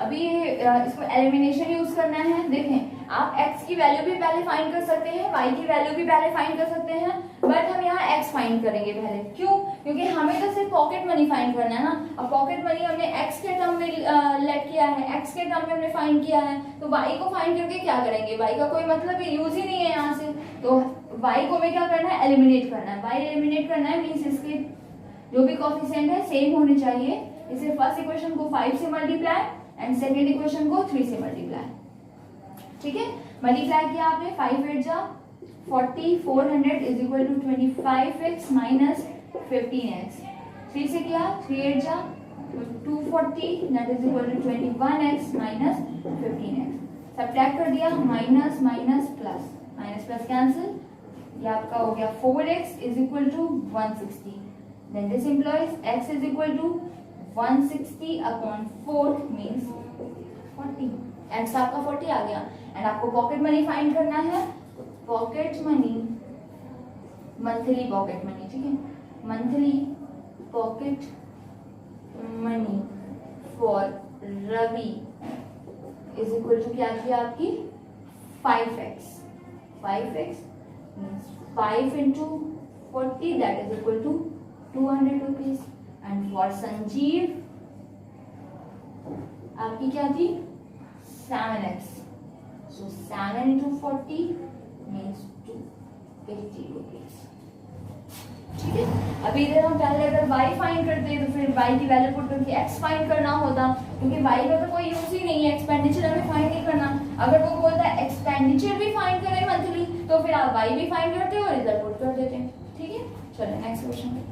अभी इसको एलिमिनेशन यूज करना है। देखें आप x की वैल्यू भी पहले फाइंड कर सकते हैं, y की वैल्यू भी पहले फाइंड कर सकते हैं, बट हम यहाँ x फाइंड करेंगे पहले। क्यों? क्योंकि हमें तो सिर्फ पॉकेट मनी फाइंड करना है ना। अब पॉकेट मनी हमने x के टर्म में लेट किया है, x के टर्म में हमने फाइंड किया है, तो y को फाइंड करके क्या करेंगे? y का कोई मतलब यूज ही नहीं है यहाँ से, तो y को हमें क्या करना है? एलिमिनेट करना है। y एलिमिनेट करना है मीन्स इसके जो भी कोफिशिएंट है सेम होने चाहिए। इसे फर्स्ट इक्वेशन को 5 से मल्टीप्लाई एंड सेकेंड इक्वेशन को 3 से मल्टीप्लाई। ठीक है, मल्टीप्लाई किया आपने 5 8 जा 40, 400 is equal to 25x minus 15x। 3 से किया 3 8 जा 240 that is equal to 21x minus 15x। Subtract कर दिया minus minus plus, minus plus cancel, ये आपका हो गया 4x is equal to 160। Then this implies x is equal to 160 upon 4 means 40. x आपका 40 आ गया एंड आपको पॉकेट मनी फाइंड करना है। Pocket money, monthly pocket money, ठीक है, monthly pocket money for Ravi is equal to क्या थी आपकी 5x. 5x means 5 into 40, that is equal to 200 rupees. And for Sanjeev आपकी क्या थी 7x. So 7 into 40 means 280 rupees. ठीक है. अभी इधर हम पहले अगर y फाइंड करते तो फिर y की वैल्यू पुट करके x फाइंड करना होता, क्योंकि y का तो कोई यूज ही नहीं है, एक्सपेंडिचर हमें फाइंड नहीं करना. अगर वो बोलता है एक्सपेंडिचर भी फाइंड करें मंथली, तो फिर आप y भी फाइंड करते हो और इधर पुट कर देते हैं. ठीक है. चलो नेक्स्ट क्वेश्चन.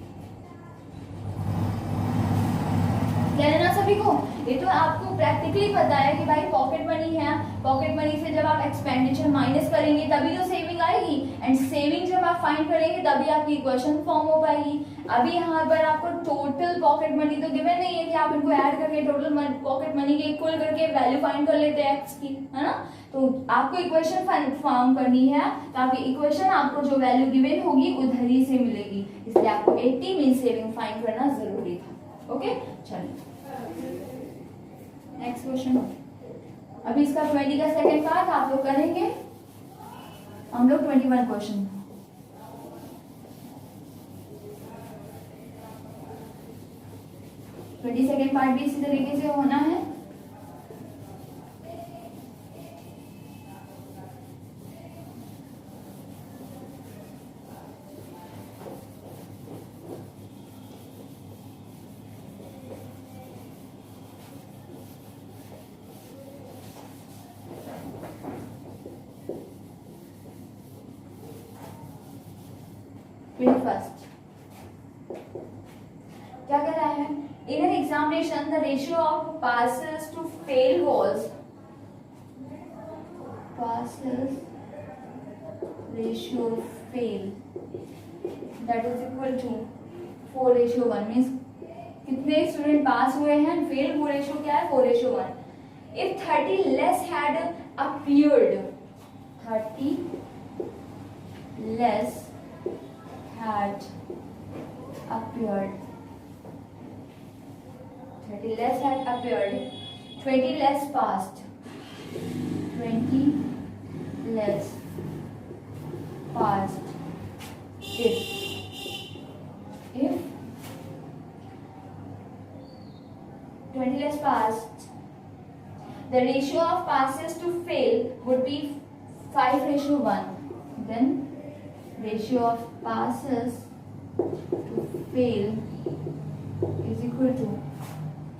कहना सभी को ये तो आपको प्रैक्टिकली पता है कि भाई पॉकेट मनी है, पॉकेट मनी से जब आप एक्सपेंडिचर माइनस करेंगे तभी तो सेविंग आएगी, एंड सेविंग जब आप फाइंड करेंगे तभी आपकी इक्वेशन फॉर्म हो पाएगी. अभी यहाँ पर आपको टोटल पॉकेट मनी तो गिवन नहीं है कि आप इनको ऐड करके टोटल पॉकेट मनी के इक्वल करके वैल्यू फाइंड कर लेते हैं एक्स की, है ना. तो आपको इक्वेशन फॉर्म करनी है, तो आपकी इक्वेशन आपको जो वैल्यू गिवन होगी उधर ही से मिलेगी, इसलिए आपको 80 मीन सेविंग फाइंड करना जरूरी था. ओके. चलिए नेक्स्ट क्वेश्चन. अभी इसका 20 का सेकंड पार्ट आप लोग करेंगे, हम लोग 21 क्वेश्चन. सेकंड पार्ट भी इसी तरीके से होना है. फर्स्ट क्या कह रहा है, in an examination the ratio of passes to fail was passes ratio fail that is equal to 4:1 means कितने स्टूडेंट पास हुए हैं, फेल वो रेशियो क्या है 4:1. If 30 less had appeared, 30 less had appeared, 30 less had appeared, 20 less passed, 20 less passed. If 20 less passed, the ratio of passes to fail would be 5:1. Then ratio of passes to fail is equal to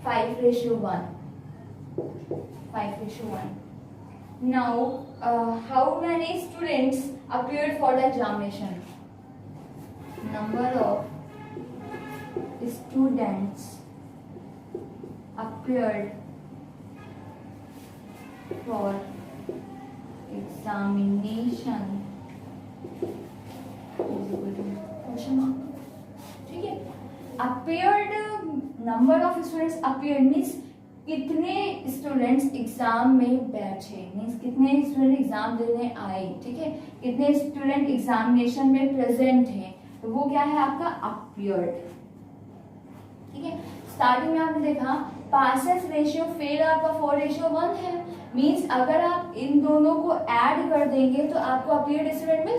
5:1. 5:1. Now, how many students appeared for the examination? Number of students appeared for examination is equal to question mark. ठीक है. Appeared, number of students appeared means कितने students exam में बैठे, means कितने student exam देने आए. ठीक है. कितने स्टूडेंट एग्जामिनेशन में प्रेजेंट हैं, तो वो क्या है आपका अपीयर्ड. ठीक है. स्टार्टिंग में आपने देखा पासेस रेशियो फेल आपका 4:1 है, मीन्स अगर आप इन दोनों को ऐड कर देंगे तो आपको अपीयर्ड स्टूडेंट मिल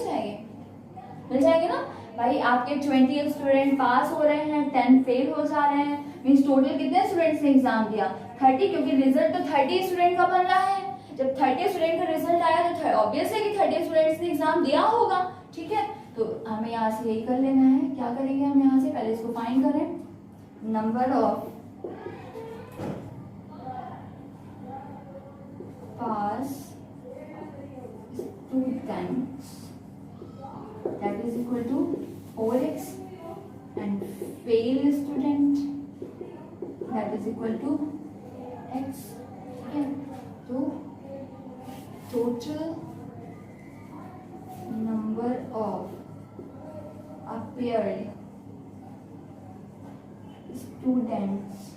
जाएंगे ना भाई. आपके 20 स्टूडेंट पास हो रहे हैं, 10 फेल हो जा रहे हैं, मीन्स टोटल कितने स्टूडेंट्स ने एग्जाम दिया 30, क्योंकि रिजल्ट तो 30 स्टूडेंट का बन रहा है. जब 30 स्टूडेंट का रिजल्ट आया तो ऑब्वियस है कि 30 स्टूडेंट्स ने एग्जाम दिया होगा. ठीक है. तो हमें यहाँ से यही कर लेना है. क्या करेंगे हम यहाँ से, पहले इसको फाइंड करें. Number of pass students that is equal to 4x and fail student that is equal to x. Okay. So total number of appeared students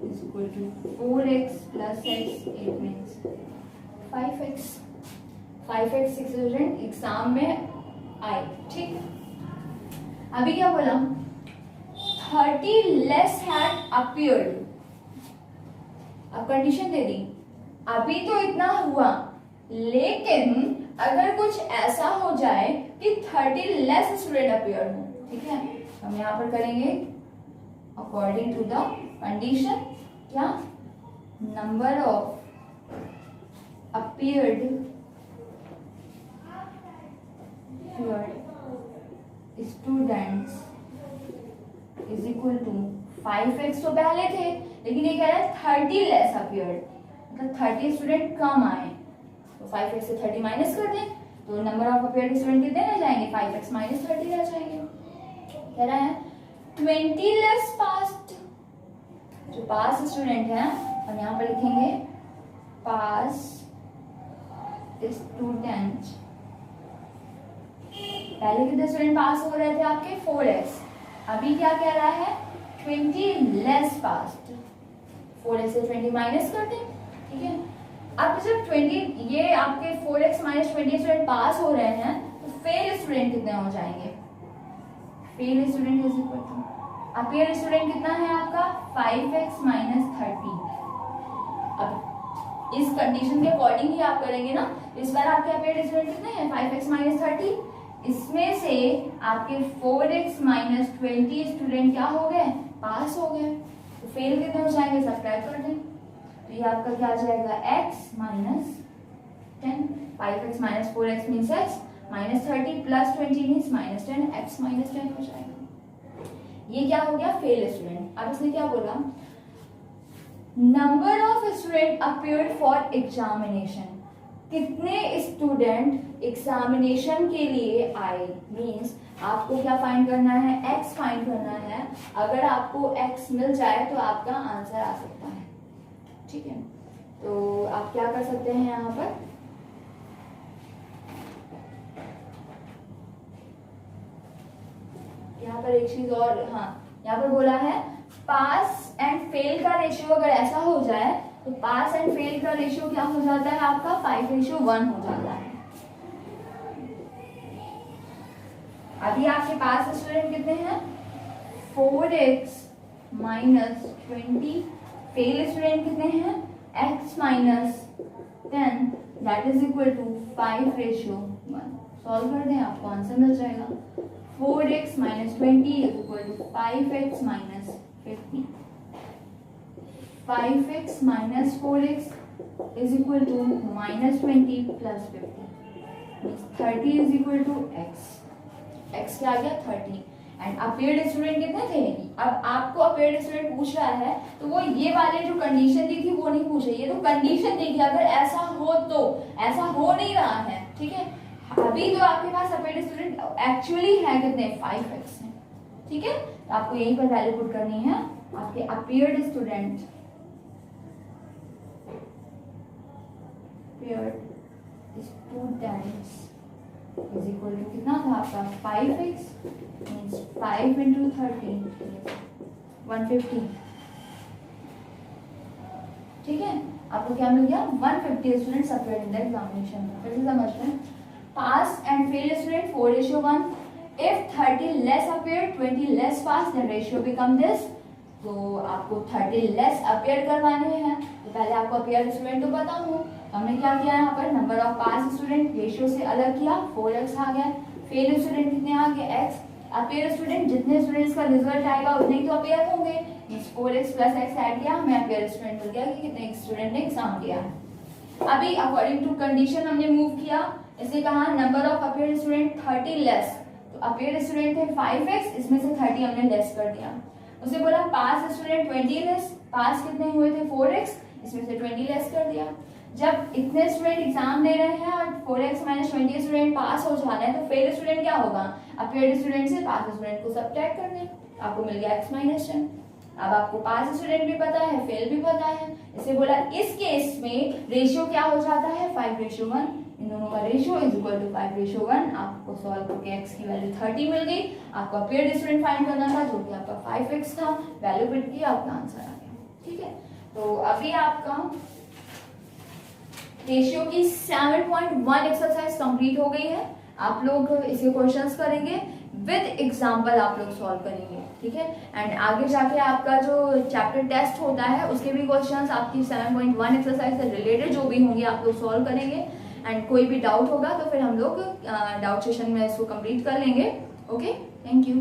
is equal to 4x plus x. It means 5x. 5x student exam में आए. ठीक. अभी क्या बोला, 30 less had appeared. अब condition दे दी, अभी तो इतना हुआ लेकिन अगर कुछ ऐसा हो जाए कि 30 लेस स्टूडेंट अपीयर हो, ठीक है, हम यहाँ पर करेंगे अकॉर्डिंग टू द कंडीशन, क्या, number of appeared students is equal to 5x तो पहले थे, लेकिन ये कह रहा है 30 लेस अपीयर्ड, मतलब 30 स्टूडेंट कम आए, तो 5x से 30 माइनस कर दें तो नंबर ऑफ अपीयर्ड स्टूडेंट कितने रह जाएंगे, 5x माइनस 30 रह जाएंगे। कह रहा है 20 लेस पास्ड, जो पास स्टूडेंट है हम यहाँ पर लिखेंगे पास स्टूडेंट, पहले कितने स्टूडेंट पास हो रहे थे आपके 4x, अभी क्या कह रहा है 20 लेस पास्ड, 4x से 20 माइनस कर दें, ठीक है। अब जब 20 ये आपके 4x माइनस 20 स्टूडेंट पास हो रहे हैं तो फेल स्टूडेंट कितने हो जाएंगे, fail student is equal to appear student कितना है आपका 5x माइनस 30। अब इस कंडीशन के अकॉर्डिंग ही आप करेंगे ना, तो इस बार आपके अपीयर स्टूडेंट कितने हैं 5x माइनस 30, इसमें से आपके 4x माइनस 20 स्टूडेंट क्या हो गए, पास हो गए, तो फेल कितने हो जाएंगे, सब्ट्रैक्ट कर दें, तो ये आपका क्या आ जाएगा x minus 10, 5x minus 4x means x minus 30 plus 20 means minus 10, x minus 10 हो जाएगा। ये क्या हो गया, फेल स्टूडेंट। अब इसने क्या बोला, number of student appeared for examination, कितने स्टूडेंट एग्जामिनेशन के लिए आए, मीन्स आपको क्या फाइंड करना है, x फाइंड करना है, अगर आपको x मिल जाए तो आपका आंसर आ सकता है, ठीक है। तो आप क्या कर सकते हैं यहाँ पर, यहाँ पर एक चीज और, हाँ यहाँ पर बोला है पास एंड फेल का रेशियो अगर ऐसा हो जाए तो पास एंड फेल का रेशियो क्या हो जाता है आपका 5:1 हो जाता है। अभी आपके पास स्टूडेंट कितने हैं 4x माइनस 20, फेल स्टूडेंट कितने हैं x minus 10, that is equal to 5:1। Solve कर दें आपको आंसर मिल जाएगा 4x minus 20 is equal to 5x minus 50, 5x minus 4x is equal to minus 20 plus 50, 30 is equal to x क्या आ गया 30, and appeared student कितने थे। अब आपको अपीयर्ड स्टूडेंट पूछ रहा है तो वो ये वाले जो कंडीशन दी थी वो नहीं पूछे, ये तो कंडीशन दी थी अगर ऐसा हो तो, ऐसा हो नहीं रहा है, ठीक है। अभी तो आपके पास अपीयर्ड स्टूडेंट एक्चुअली है कितने 5x है, ठीक है। तो आपको यहीं पर वैल्यू पुट करनी है, आपके appeared student is equal to कितना था आपका 5x मींस 5 into 30 150, ठीक है। आपको क्या मिल गया 150 students appeared in the examination. फिर से समझ लें, पास and fail student 4:1, if 30 less appeared 20 less pass then ratio become this। तो आपको 30 लेस अपीयर करवाने हैं तो पहले आपको अपीयर स्टूडेंट तो पता हो, हमने क्या किया यहाँ पर number of pass student ratio से अलग किया, 4x आ गया, फेल स्टूडेंट कितने आ गए x, अपीयर स्टूडेंट जितने स्टूडेंट्स का रिजल्ट आएगा उतने ही तो अपीयर होंगे, 4x प्लस x ऐड किया हमें अपीयर स्टूडेंट मिल गया कि कितने स्टूडेंट ने एग्जाम दिया है। अभी अकॉर्डिंग टू कंडीशन हमने मूव किया, इसे कहा number of appear student 30 less, तो अपीयर स्टूडेंट थे 5x, इसमें से 30 हमने लेस कर दिया। उसे बोला पास स्टूडेंट 20 लेस, पास कितने हुए थे 4x, इसमें से 20 लेस कर दिया। जब इतने स्टूडेंट एग्जाम दे रहे हैं और 4x माइनस 20 स्टूडेंट पास हो जा रहे हैं तो फेल स्टूडेंट क्या होगा, अपीयर्ड स्टूडेंट से पास स्टूडेंट को सब्ट्रैक्ट कर दें, आपको मिल गया x माइनस 10। अब आपको पास स्टूडेंट भी पता है, फेल भी पता है, इसे बोला इस केस में रेशियो क्या हो जाता है 5:1, इन दोनों का रेशियो इज इक्वल टू 5:1। आपको सॉल्व करके x की वैल्यू 30 मिल गई, आपको अपीयर्ड स्टूडेंट फाइंड करना था जो कि आपका 5x था, वैल्यू पुट की आपका आंसर आ गया, ठीक है। तो अभी आपका रेशियो की 7.1 एक्सरसाइज कंप्लीट हो गई है। आप लोग इसके क्वेश्चंस करेंगे विद एग्जांपल, आप लोग सॉल्व करेंगे, ठीक है। एंड आगे जाके आपका जो चैप्टर टेस्ट होता है उसके भी क्वेश्चंस आपकी 7.1 एक्सरसाइज से रिलेटेड जो भी होंगे आप लोग सॉल्व करेंगे। एंड कोई भी डाउट होगा तो फिर हम लोग डाउट सेशन में इसको कंप्लीट कर लेंगे। Okay, thank you.